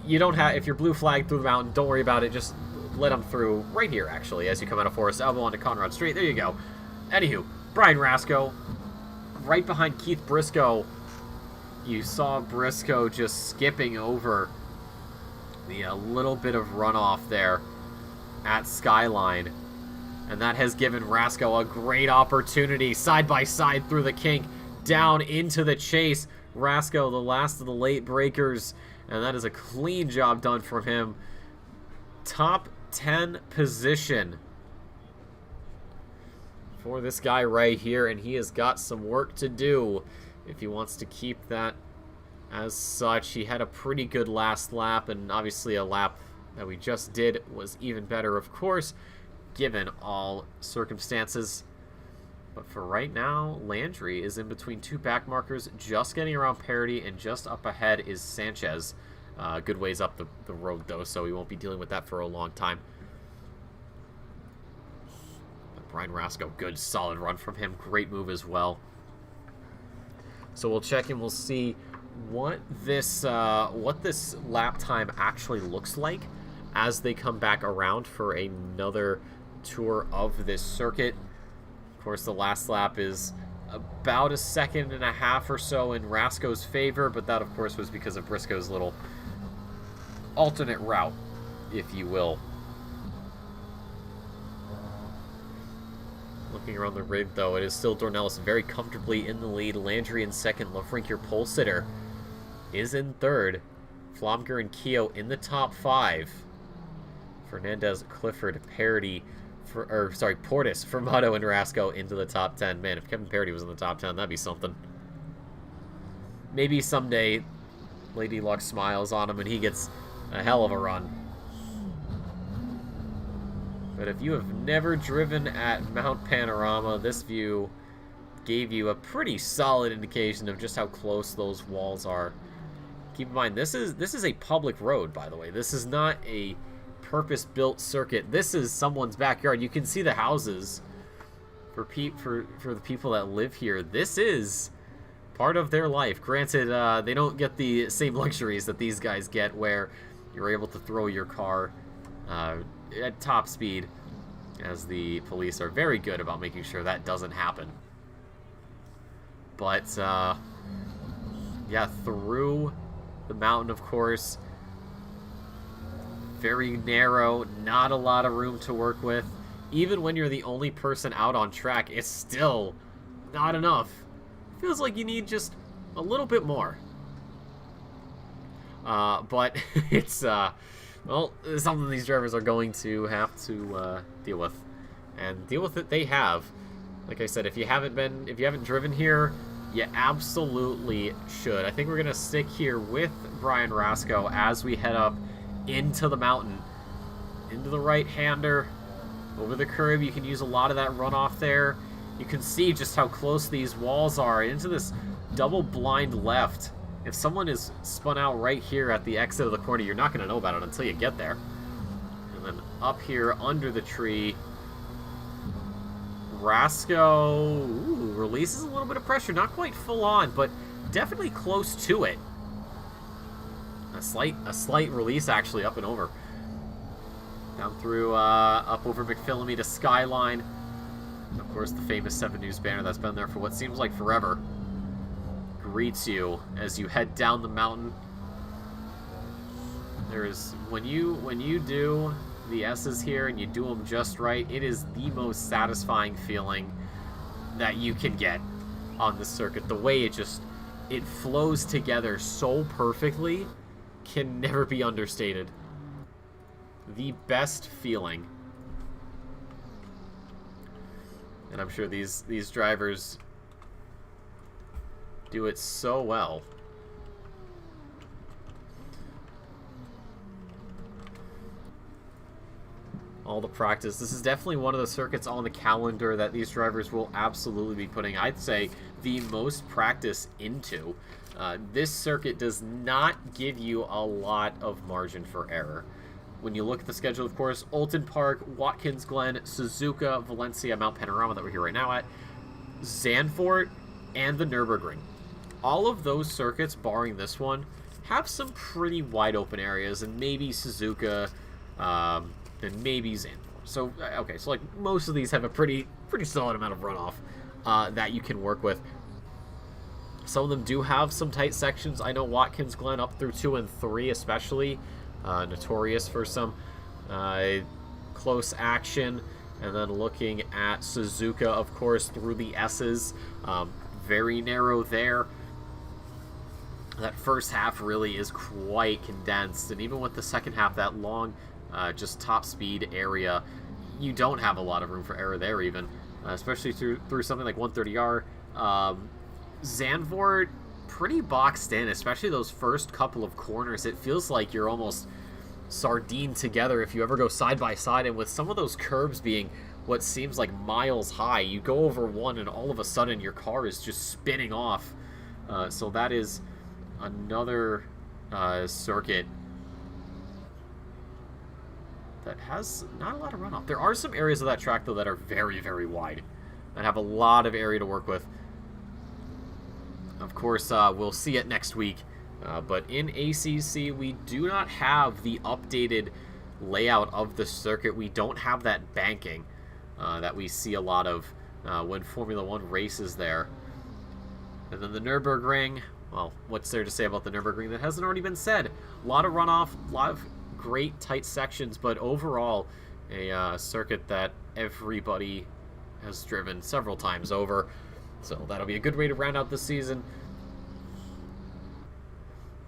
Speaker 1: you don't have, if you're blue flagged through the mountain, don't worry about it. Just let them through right here, actually, as you come out of Forest Elbow onto Conrad Street. There you go. Anywho, Brian Rasco, right behind Keith Briscoe. You saw Briscoe just skipping over the little bit of runoff there at Skyline. And that has given Rasco a great opportunity, side by side through the kink, down into the chase. Rasco, the last of the late breakers, and that is a clean job done from him. Top 10 position for this guy right here, and he has got some work to do if he wants to keep that as such. He had a pretty good last lap, and obviously a lap that we just did was even better, of course, given all circumstances. But for right now, Landry is in between 2 back markers, just getting around parity, and just up ahead is Sanchez. Good ways up the road, though, so we won't be dealing with that for a long time. But Brian Rasco, good solid run from him. Great move as well. So we'll check and we'll see what this lap time actually looks like as they come back around for another tour of this circuit. Of course, the last lap is about 1.5 seconds or so in Rasco's favor, but that, of course, was because of Briscoe's little alternate route, if you will. Looking around the rig, though, it is still Dornelis very comfortably in the lead. Landry in second. Lafrink, your pole sitter, is in third. Flomger and Keogh in the top 5. Fernandez, Clifford, Parody, Portis, Formato, and Rasco into the top 10. Man, if Kevin Parody was in the top 10, that'd be something. Maybe someday Lady Luck smiles on him and he gets a hell of a run. But if you have never driven at Mount Panorama, this view gave you a pretty solid indication of just how close those walls are. Keep in mind, this is a public road, by the way. This is not a purpose-built circuit. This is someone's backyard. You can see the houses for the people that live here. This is part of their life. Granted, they don't get the same luxuries that these guys get, where you're able to throw your car at top speed, as the police are very good about making sure that doesn't happen. But yeah, through the mountain, of course, very narrow, not a lot of room to work with. Even when you're the only person out on track, it's still not enough. Feels like you need just a little bit more. But it's, well, something these drivers are going to have to deal with. And deal with it they have. Like I said, if you haven't driven here, you absolutely should. I think we're going to stick here with Brian Rasco as we head up into the mountain. Into the right-hander. Over the curb, you can use a lot of that runoff there. You can see just how close these walls are. Into this double blind left. If someone is spun out right here at the exit of the corner, you're not going to know about it until you get there. And then up here under the tree, Rasco releases a little bit of pressure. Not quite full on, but definitely close to it. A slight release, actually, up and over. Down through, up over McPhillamy to Skyline. And of course, the famous 7 News banner that's been there for what seems like forever greets you as you head down the mountain. There's when you do the S's here and you do them just right, it is the most satisfying feeling that you can get on the circuit. The way it flows together so perfectly can never be understated. The best feeling. And I'm sure these drivers do it so well. All the practice. This is definitely one of the circuits on the calendar that these drivers will absolutely be putting, I'd say, the most practice into. This circuit does not give you a lot of margin for error. When you look at the schedule, of course, Alton Park, Watkins Glen, Suzuka, Valencia, Mount Panorama that we're here right now at, Zandvoort, and the Nürburgring. All of those circuits, barring this one, have some pretty wide open areas, and maybe Suzuka, and maybe Zandvoort. So, okay, so like most of these have a pretty solid amount of runoff that you can work with. Some of them do have some tight sections. I know Watkins Glen up through 2 and 3 especially, notorious for some close action. And then looking at Suzuka, of course, through the S's, very narrow there. That first half really is quite condensed, and even with the second half, that long, just top speed area, you don't have a lot of room for error there even, especially through something like 130R. Zandvoort, pretty boxed in, especially those first couple of corners. It feels like you're almost sardined together if you ever go side by side, and with some of those curbs being what seems like miles high, you go over one and all of a sudden your car is just spinning off. So that is another circuit that has not a lot of runoff. There are some areas of that track, though, that are very, very wide and have a lot of area to work with. Of course, we'll see it next week. But in ACC, we do not have the updated layout of the circuit. We don't have that banking that we see a lot of when Formula One races there. And then the Nürburgring, well, what's there to say about the Nürburgring that hasn't already been said? A lot of runoff, a lot of great tight sections, but overall a circuit that everybody has driven several times over. So that'll be a good way to round out the season.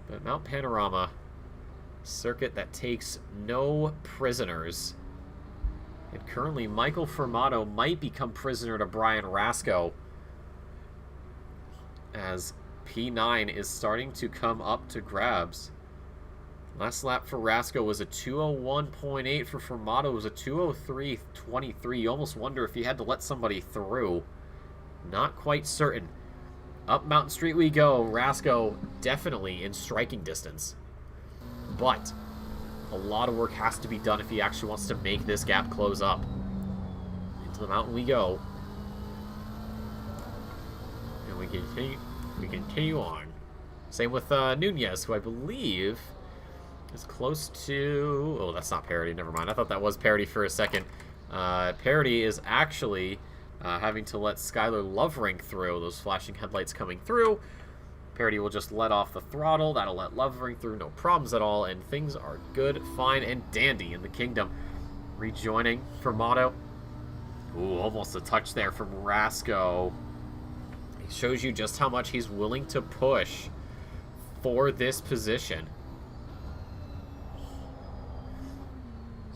Speaker 1: But Mount Panorama, circuit that takes no prisoners. And currently Michael Formato might become prisoner to Brian Rasco, as P9 is starting to come up to grabs. Last lap for Rasco was a 201.8. For Formato was a 203.23. You almost wonder if he had to let somebody through. Not quite certain. Up Mountain Street we go. Rasco definitely in striking distance. But a lot of work has to be done if he actually wants to make this gap close up. Into the mountain we go. And we continue on. Same with Nunez, who I believe is close to... Oh, that's not Parody. Never mind. I thought that was Parody for a second. Parody is actually having to let Skylar Lovering through. Those flashing headlights coming through. Parody will just let off the throttle. That'll let Lovering through. No problems at all. And things are good, fine, and dandy in the kingdom. Rejoining Formato. Ooh, almost a touch there from Rasco. He shows you just how much he's willing to push for this position.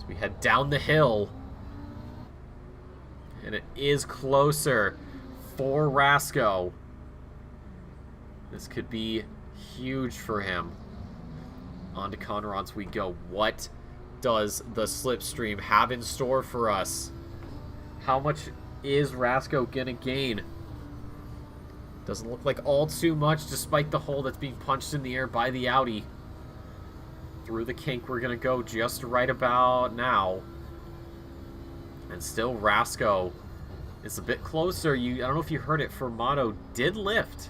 Speaker 1: So we head down the hill. And it is closer for Rasco. This could be huge for him. On to Conrods we go. What does the slipstream have in store for us? How much is Rasco gonna gain? Doesn't look like all too much, despite the hole that's being punched in the air by the Audi. Through the kink we're gonna go just right about now. And still Rasco is a bit closer. I don't know if you heard it, Fermato did lift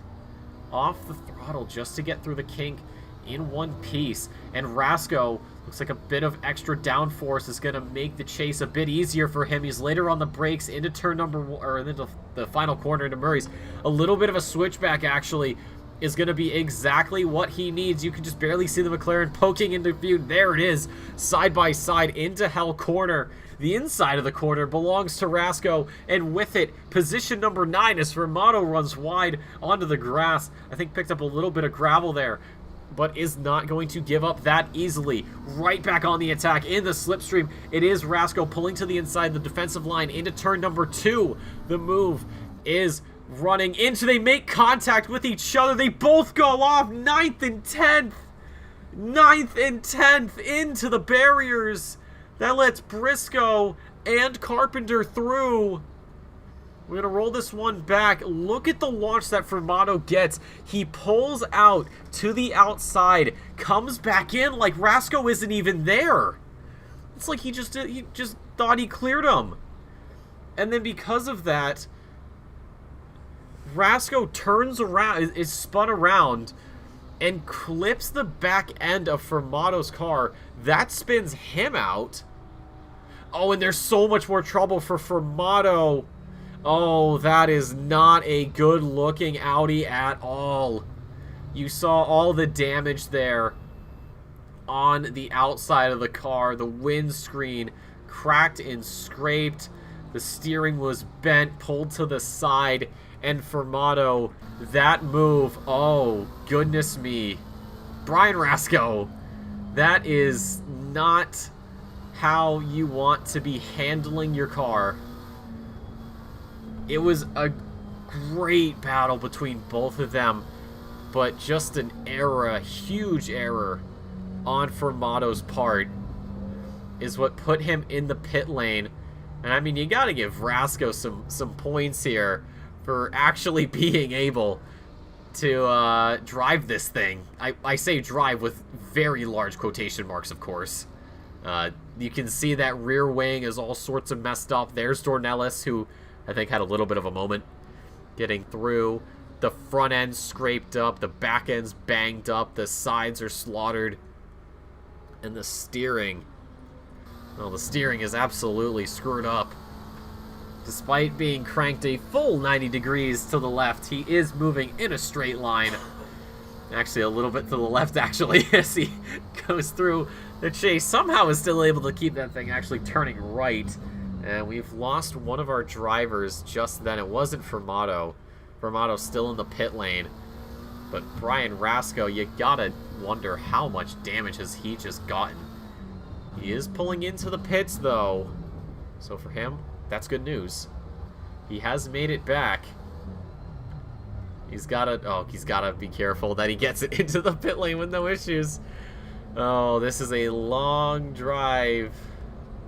Speaker 1: off the throttle just to get through the kink in one piece. And Rasco looks like a bit of extra downforce is going to make the chase a bit easier for him. He's later on the brakes into turn number one, or into the final corner into Murray's. A little bit of a switchback actually is going to be exactly what he needs. You can just barely see the McLaren poking into view. There it is, side by side into Hell Corner. The inside of the corner belongs to Rasco, and with it, position number 9 as Fermato runs wide onto the grass. I think picked up a little bit of gravel there, but is not going to give up that easily. Right back on the attack in the slipstream. It is Rasco pulling to the inside the defensive line into turn number 2. The move is running into, they make contact with each other. They both go off. 9th and 10th. 9th and 10th into the barriers. That lets Briscoe and Carpenter through. We're going to roll this one back. Look at the launch that Fermato gets. He pulls out to the outside, comes back in like Rasco isn't even there. It's like he just thought he cleared him. And then because of that, Rasco turns around, is spun around, and clips the back end of Fermato's car. That spins him out. Oh, and there's so much more trouble for Fermato. Oh, that is not a good-looking Audi at all. You saw all the damage there on the outside of the car. The windscreen cracked and scraped. The steering was bent, pulled to the side. And Fermato, that move, oh, goodness me. Brian Rasco, that is not how you want to be handling your car. It was a great battle between both of them, but just an error, a huge error on Fermato's part is what put him in the pit lane. And I mean, you got to give Rasco some points here for actually being able to drive this thing. I say drive with very large quotation marks, of course. You can see that rear wing is all sorts of messed up. There's Dornelis, who I think had a little bit of a moment getting through. The front end's scraped up, the back end's banged up, the sides are slaughtered, and the steering, well, the steering is absolutely screwed up. Despite being cranked a full 90 degrees to the left, he is moving in a straight line. Actually, a little bit to the left, actually, as he goes through the chase. Somehow is still able to keep that thing actually turning right. And we've lost one of our drivers just then. It wasn't Fermato. Fermato's still in the pit lane. But Brian Rasco, you gotta wonder how much damage has he just gotten. He is pulling into the pits, though. So for him, that's good news. He has made it back. He's gotta be careful that he gets it into the pit lane with no issues. Oh, this is a long drive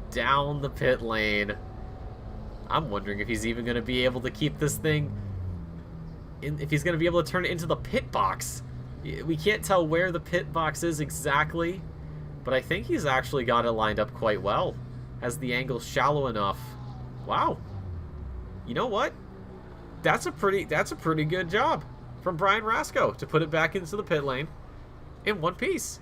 Speaker 1: down the pit lane. I'm wondering if he's even going to be able to keep this thing in, if he's going to be able to turn it into the pit box. We can't tell where the pit box is exactly, but I think he's actually got it lined up quite well. Has the angle shallow enough. Wow. You know what? That's a pretty good job from Brian Rasco to put it back into the pit lane in one piece.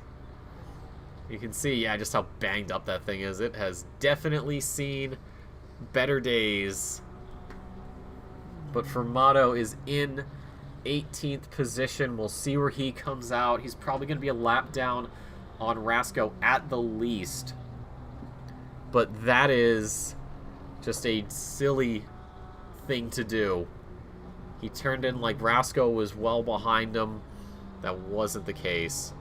Speaker 1: You can see, yeah, just how banged up that thing is. It has definitely seen better days. But Fermato is in 18th position. We'll see where he comes out. He's probably going to be a lap down on Rasco at the least. But that is just a silly thing to do. He turned in like Rasco was well behind him. That wasn't the case.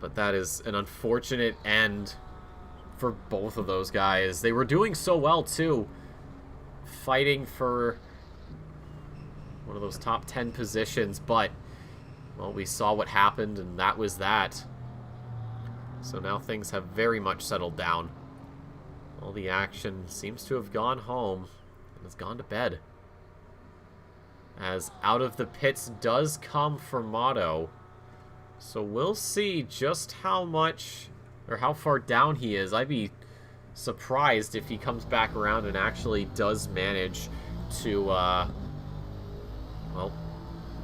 Speaker 1: but that is an unfortunate end for both of those guys. They were doing so well, too. Fighting for one of those top 10 positions, but, well, we saw what happened, and that was that. So now things have very much settled down. All the action seems to have gone home and has gone to bed. As out of the pits does come Fermato. So we'll see just how much, or how far down he is. I'd be surprised if he comes back around and actually does manage to, well,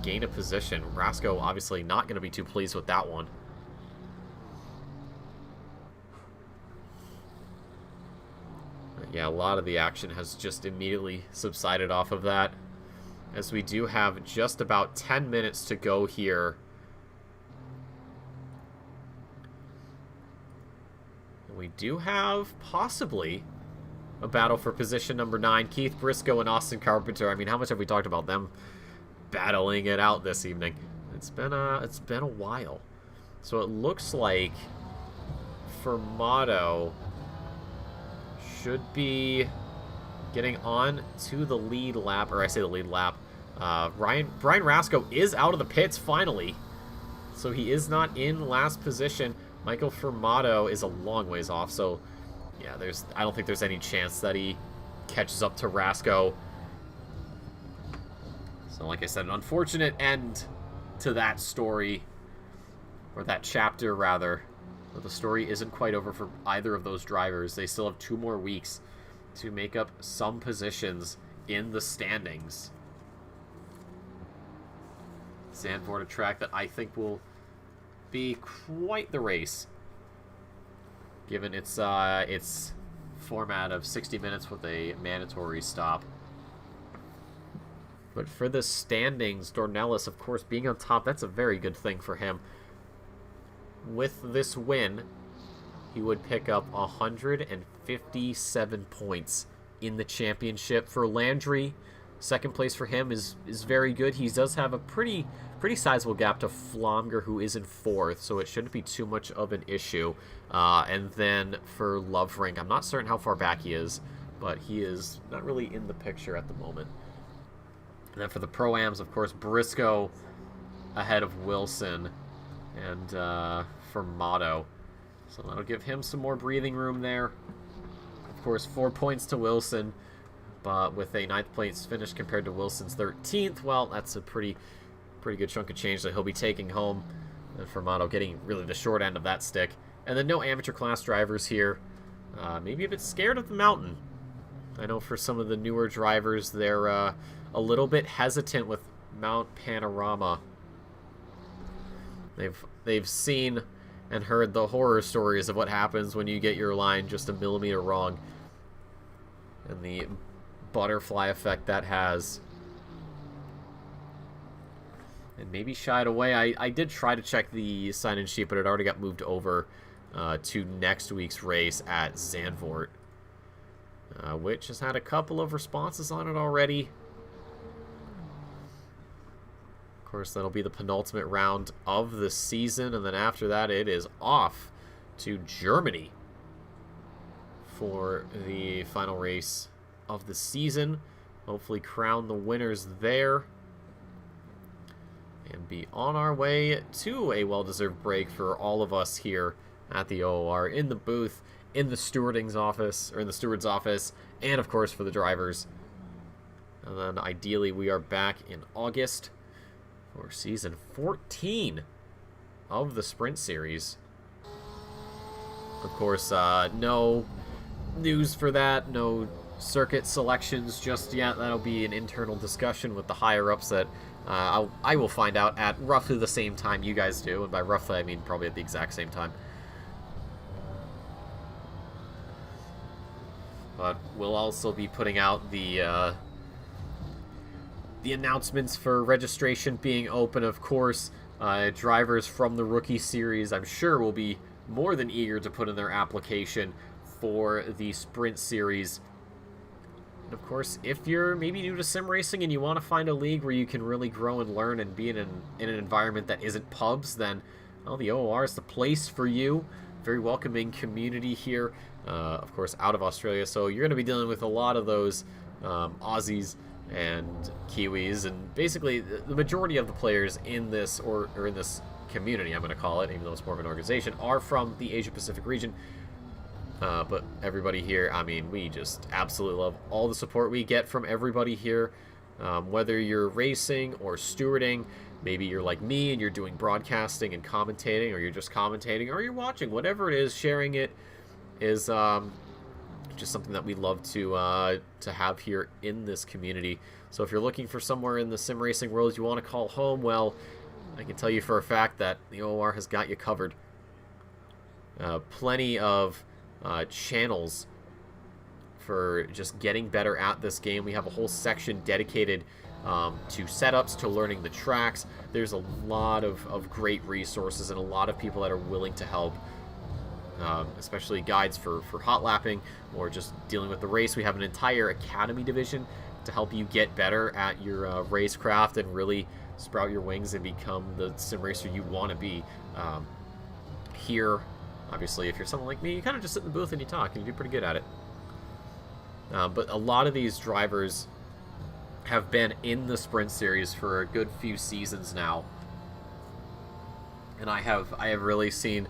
Speaker 1: gain a position. Rasco obviously not going to be too pleased with that one. Yeah, a lot of the action has just immediately subsided off of that, as we do have just about 10 minutes to go here. And we do have possibly a battle for position number 9. Keith Briscoe and Austin Carpenter. I mean, how much have we talked about them battling it out this evening? It's been a while. So it looks like Fermato should be getting on to the lead lap, or I say the lead lap. Brian Rasco is out of the pits finally, so he is not in last position. Michael Fermato is a long ways off, so yeah, I don't think there's any chance that he catches up to Rasco. So like I said, an unfortunate end to that story, or that chapter rather. But the story isn't quite over for either of those drivers. They still have 2 more weeks to make up some positions in the standings. Zandvoort, a track that I think will be quite the race, given its format of 60 minutes with a mandatory stop. But for the standings, Dornelis, of course, being on top, that's a very good thing for him. With this win, he would pick up 157 points in the championship. For Landry, second place for him is very good. He does have a pretty sizable gap to Flomger, who is in 4th, so it shouldn't be too much of an issue. And then for Loverink, I'm not certain how far back he is, but he is not really in the picture at the moment. And then for the Pro-Ams, of course, Briscoe ahead of Wilson and Fermato. So that'll give him some more breathing room there. Of course, 4 points to Wilson, but with a 9th place finish compared to Wilson's 13th, well, that's a pretty good chunk of change that he'll be taking home. And Fermato getting really the short end of that stick. And then no amateur class drivers here. Maybe a bit scared of the mountain. I know for some of the newer drivers, they're a little bit hesitant with Mount Panorama. They've seen and heard the horror stories of what happens when you get your line just a millimeter wrong, and the butterfly effect that has. And maybe shied away. I did try to check the sign-in sheet, but it already got moved over to next week's race at Zandvoort, which has had a couple of responses on it already. Of course, that'll be the penultimate round of the season, and then after that it is off to Germany for the final race of the season. Hopefully crown the winners there and be on our way to a well-deserved break for all of us here at the OOR, in the booth, in the stewarding's office, or in the steward's office, and of course for the drivers. And then ideally we are back in August for season 14 of the Sprint Series. Of course, no news for that, no circuit selections just yet. That'll be an internal discussion with the higher-ups that I will find out at roughly the same time you guys do, and by roughly I mean probably at the exact same time. But we'll also be putting out the announcements for registration being open. Of course, drivers from the Rookie Series, I'm sure, will be more than eager to put in their application for the Sprint Series. And of course, if you're maybe new to sim racing and you want to find a league where you can really grow and learn and be in an environment that isn't pubs, then Well, the OOR is the place for you. Very welcoming community here, of course, out of Australia. So you're going to be dealing with a lot of those Aussies and Kiwis, and basically the majority of the players in this, or in this community, I'm going to call it, even though it's more of an organization, are from the Asia-Pacific region. But everybody here, I mean, we just absolutely love all the support we get from everybody here. Whether you're racing or stewarding, maybe you're like me and you're doing broadcasting and commentating, or you're just commentating, or you're watching, whatever it is, sharing it is just something that we love to have here in this community. So if you're looking for somewhere in the sim racing world you want to call home, well, I can tell you for a fact that the OOR has got you covered. Plenty of channels for just getting better at this game. We have a whole section dedicated to setups, to learning the tracks. There's a lot of great resources and a lot of people that are willing to help, especially guides for hot lapping or just dealing with the race. We have an entire academy division to help you get better at your racecraft and really sprout your wings and become the sim racer you want to be. Here, obviously, if you're someone like me, you kind of just sit in the booth and you talk, and you do pretty good at it. But a lot of these drivers have been in the Sprint Series for a good few seasons now, and I have really seen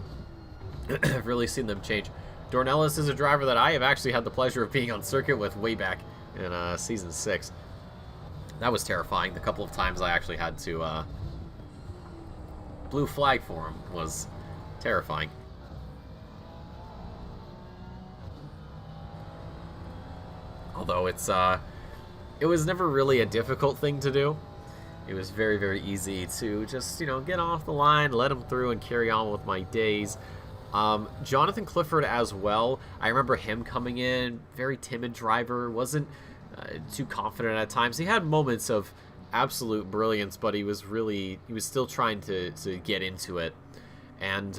Speaker 1: them change. Dornelis is a driver that I have actually had the pleasure of being on circuit with way back in season 6. That was terrifying. The couple of times I actually had to blue flag for him was terrifying. Although it was never really a difficult thing to do. It was very, very easy to just, get off the line, let him through, and carry on with my days. Jonathan Clifford as well. I remember him coming in, very timid driver, wasn't too confident at times. He had moments of absolute brilliance, but he was still trying to get into it. And,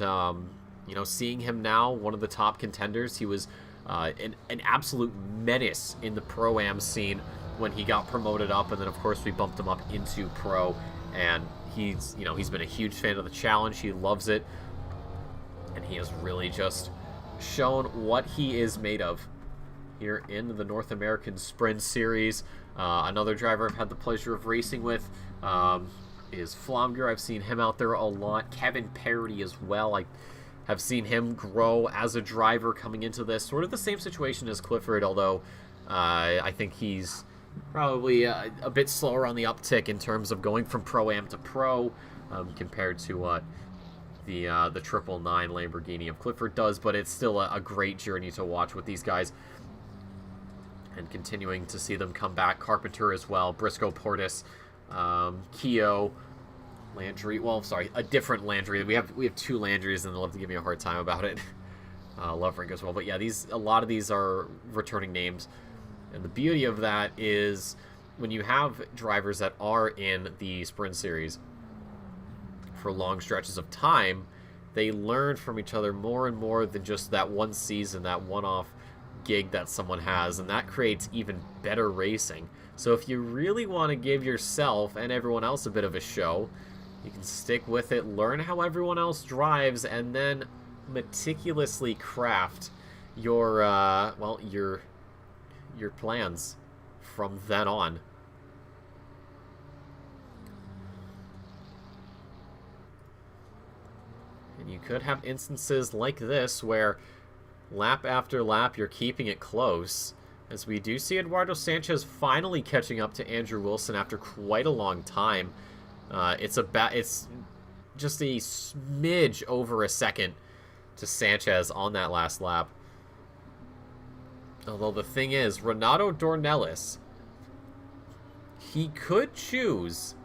Speaker 1: seeing him now, one of the top contenders, he was an absolute menace in the Pro-Am scene when he got promoted up, and then of course we bumped him up into Pro, and he's been a huge fan of the challenge. He loves it, and he has really just shown what he is made of here in the North American Sprint Series. Another driver I've had the pleasure of racing with is Flomger. I've seen him out there a lot. Kevin Parody as well. I have seen him grow as a driver coming into this. Sort of the same situation as Clifford, although I think he's probably a bit slower on the uptick in terms of going from Pro-Am to Pro compared to what the 999 Lamborghini of Clifford does, but it's still a great journey to watch with these guys and continuing to see them come back. Carpenter as well, Briscoe Portis, Keogh, Landry. Well, sorry, a different Landry. We have two Landrys, and they'll have to give me a hard time about it. Loverink as well, but yeah, a lot of these are returning names, and the beauty of that is when you have drivers that are in the Sprint Series for long stretches of time, they learn from each other more and more than just that one season, that one-off gig that someone has, and that creates even better racing. So if you really want to give yourself and everyone else a bit of a show, you can stick with it, learn how everyone else drives, and then meticulously craft your plans from then on. And you could have instances like this where lap after lap you're keeping it close, as we do see Eduardo Sanchez finally catching up to Andrew Wilson after quite a long time. It's just a smidge over a second to Sanchez on that last lap. Although the thing is, Renato Dornelis, he could choose,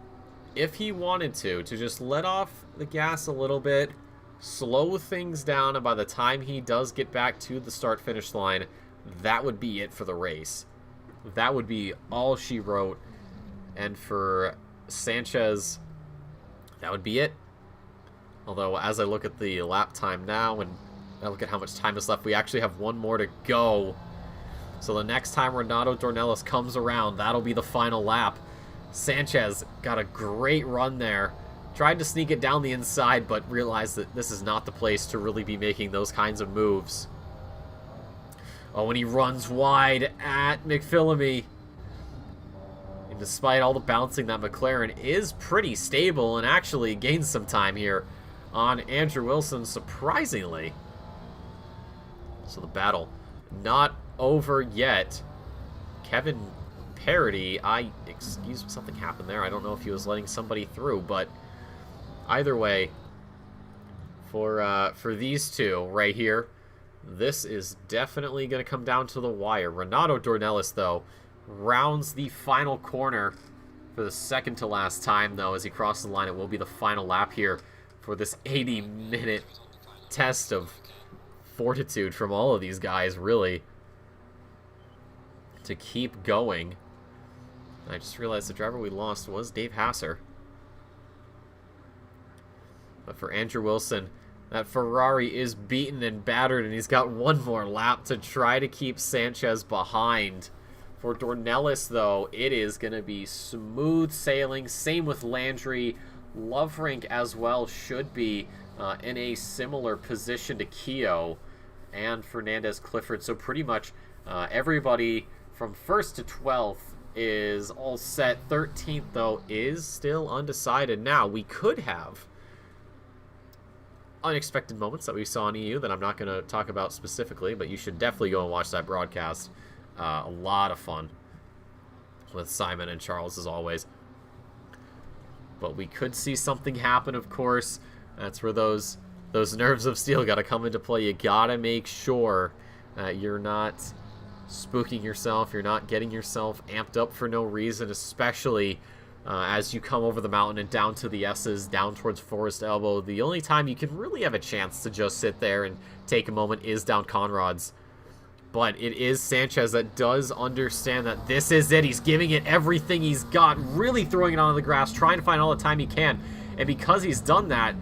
Speaker 1: if he wanted to just let off the gas a little bit, slow things down, and by the time he does get back to the start-finish line, that would be it for the race. That would be all she wrote. And for Sanchez, that would be it. Although, as I look at the lap time now, and I look at how much time is left, we actually have one more to go. So the next time Renato Dornelis comes around, that'll be the final lap. Sanchez got a great run there Tried to sneak it down the inside, but realized that this is not the place to really be making those kinds of moves. Oh, and he runs wide at McPhillamy. And despite all the bouncing, that McLaren is pretty stable and actually gains some time here on Andrew Wilson, surprisingly. So the battle not over yet. Kevin Parody, excuse me, something happened there. I don't know if he was letting somebody through, but either way, for these two right here, this is definitely going to come down to the wire. Renato Dornelis, though, rounds the final corner for the second to last time, though, as he crosses the line. It will be the final lap here for this 80-minute test of fortitude from all of these guys, really, to keep going. I just realized the driver we lost was Dave Hasser. But for Andrew Wilson, that Ferrari is beaten and battered, and he's got one more lap to try to keep Sanchez behind. For Dornelis, though, it is going to be smooth sailing. Same with Landry. Lovrink as well should be in a similar position to Keogh and Fernandez Clifford. So pretty much everybody from 1st to 12th is all set. 13th, though, is still undecided. Now, we could have unexpected moments that we saw in EU that I'm not going to talk about specifically, but you should definitely go and watch that broadcast. A lot of fun with Simon and Charles, as always. But we could see something happen, of course. That's where those nerves of steel got to come into play. You got to make sure you're not spooking yourself. You're not getting yourself amped up for no reason, especially as you come over the mountain and down to the S's, down towards Forest Elbow. The only time you can really have a chance to just sit there and take a moment is down Conrad's. But it is Sanchez that does understand that this is it. He's giving it everything he's got, really throwing it onto the grass, trying to find all the time he can. And because he's done that,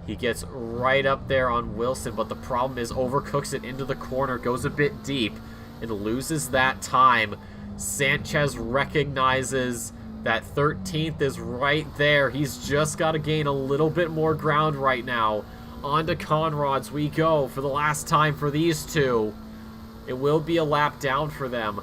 Speaker 1: he gets right up there on Wilson. But the problem is overcooks it into the corner, goes a bit deep, and loses that time. Sanchez recognizes that 13th is right there. He's just got to gain a little bit more ground right now. On to Conrad's we go for the last time for these two. It will be a lap down for them.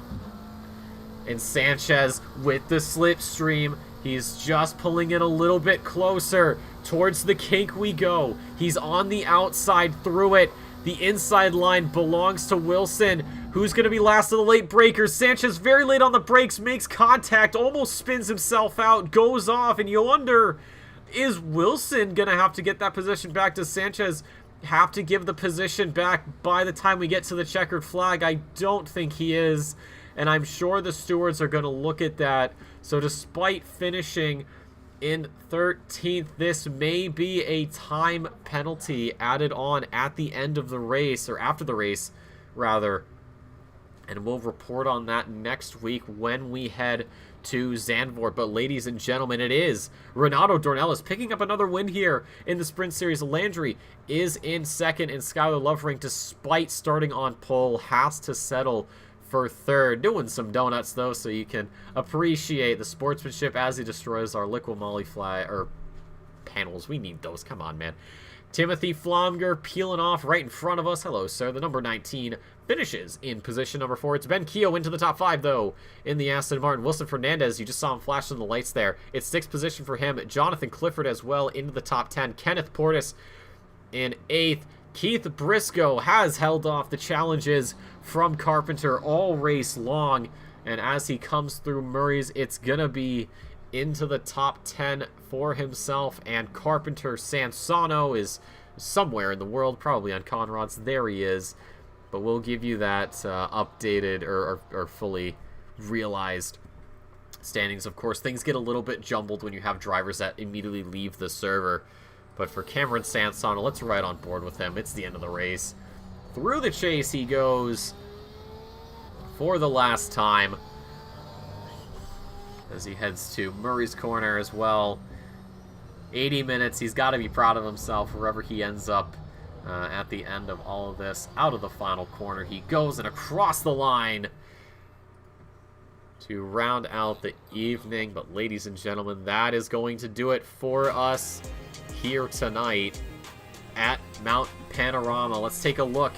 Speaker 1: And Sanchez with the slipstream. He's just pulling it a little bit closer. Towards the kink we go. He's on the outside through it. The inside line belongs to Wilson. Who's going to be last of the late breakers? Sanchez very late on the brakes. Makes contact. Almost spins himself out. Goes off. And you wonder, is Wilson going to have to get that position back? Does Sanchez have to give the position back by the time we get to the checkered flag? I don't think he is, and I'm sure the stewards are going to look at that. So despite finishing in 13th, this may be a time penalty added on at the end of the race, or after the race rather, and we'll report on that next week when we head to Zandvoort. But ladies and gentlemen, it is Renato Dornelis picking up another win here in the Sprint Series. Landry is in second, and Skylar Lovrink, despite starting on pole, has to settle for third. Doing some donuts, though, so you can appreciate the sportsmanship as he destroys our liquid moly fly, or panels. We need those. Come on, man. Timothy Flomger peeling off right in front of us. Hello, sir. The number 19 finishes in position number 4. It's Ben Keogh into the top 5, though, in the Aston Martin. Wilson Fernandez, you just saw him flash in the lights there. It's 6th position for him. Jonathan Clifford as well into the top 10. Kenneth Portis in 8th. Keith Briscoe has held off the challenges from Carpenter all race long. And as he comes through Murray's, it's going to be into the top 10 for himself. And Carpenter Sansano is somewhere in the world, probably on Conrad's. There he is. But we'll give you that updated or fully realized standings. Of course, things get a little bit jumbled when you have drivers that immediately leave the server. But for Cameron Sansano, let's ride on board with him. It's the end of the race. Through the chase he goes for the last time, as he heads to Murray's Corner as well. 80 minutes. He's got to be proud of himself wherever he ends up at the end of all of this. Out of the final corner he goes, and across the line to round out the evening. But ladies and gentlemen, that is going to do it for us here tonight at Mount Panorama. Let's take a look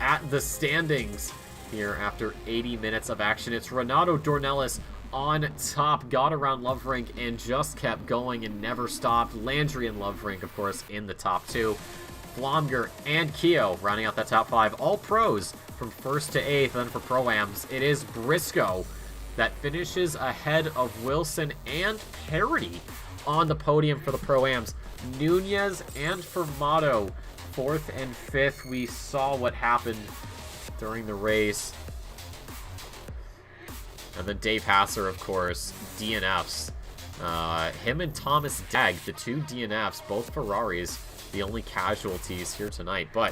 Speaker 1: at the standings here after 80 minutes of action. It's Renato Dornelis on top, got around Loverink and just kept going and never stopped. Landry and Loverink, of course, in the top 2. Flomger and Keo rounding out that top 5. All pros from 1st to 8th. Then for Pro-Ams, it is Briscoe that finishes ahead of Wilson and Parody on the podium for the Pro-Ams. Nunez and Fermato, 4th and 5th. We saw what happened during the race. And then Dave Hasser, of course, DNFs. Him and Thomas Dag, the 2 DNFs, both Ferraris, the only casualties here tonight. But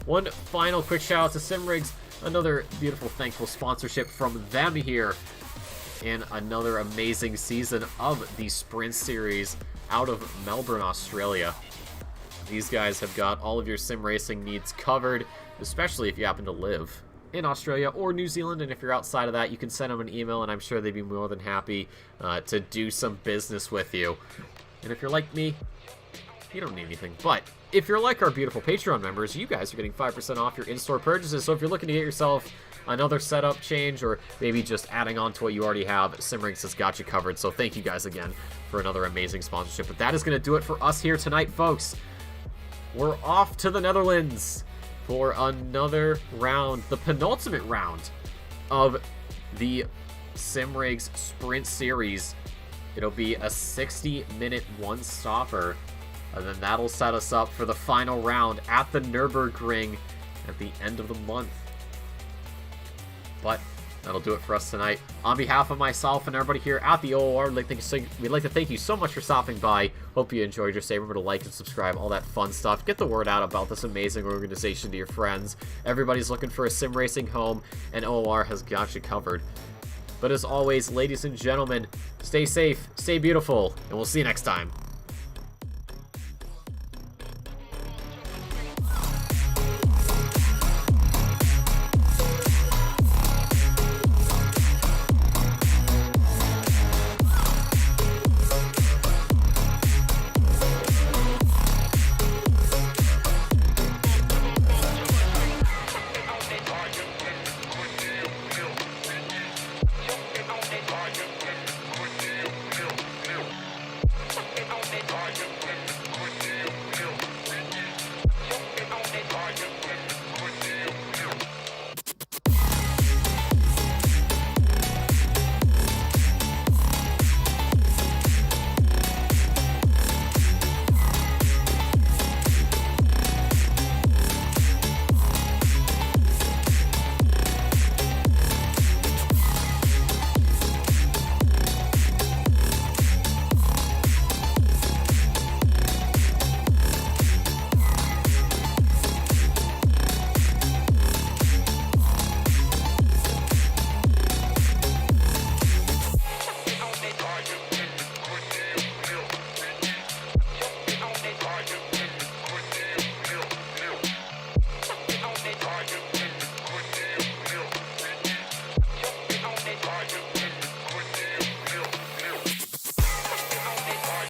Speaker 1: one final quick shout out to Simrigs. Another beautiful, thankful sponsorship from them here in another amazing season of the Sprint Series out of Melbourne, Australia. These guys have got all of your sim racing needs covered, especially if you happen to live in Australia or New Zealand. And if you're outside of that, you can send them an email, and I'm sure they'd be more than happy to do some business with you. And if you're like me, you don't need anything. But if you're like our beautiful Patreon members, you guys are getting 5% off your in-store purchases. So if you're looking to get yourself another setup change, or maybe just adding on to what you already have, Simrigs has got you covered. So thank you guys again for another amazing sponsorship. But that is going to do it for us here tonight, folks. We're off to the Netherlands for another round, the penultimate round of the Simrigs Sprint Series. It'll be a 60-minute one-stopper, and then that'll set us up for the final round at the Nürburgring at the end of the month. But that'll do it for us tonight. On behalf of myself and everybody here at the OOR, we'd like to thank you so much for stopping by. Hope you enjoyed your stay. Remember to like and subscribe, all that fun stuff. Get the word out about this amazing organization to your friends. Everybody's looking for a sim racing home, and OOR has got you covered. But as always, ladies and gentlemen, stay safe, stay beautiful, and we'll see you next time.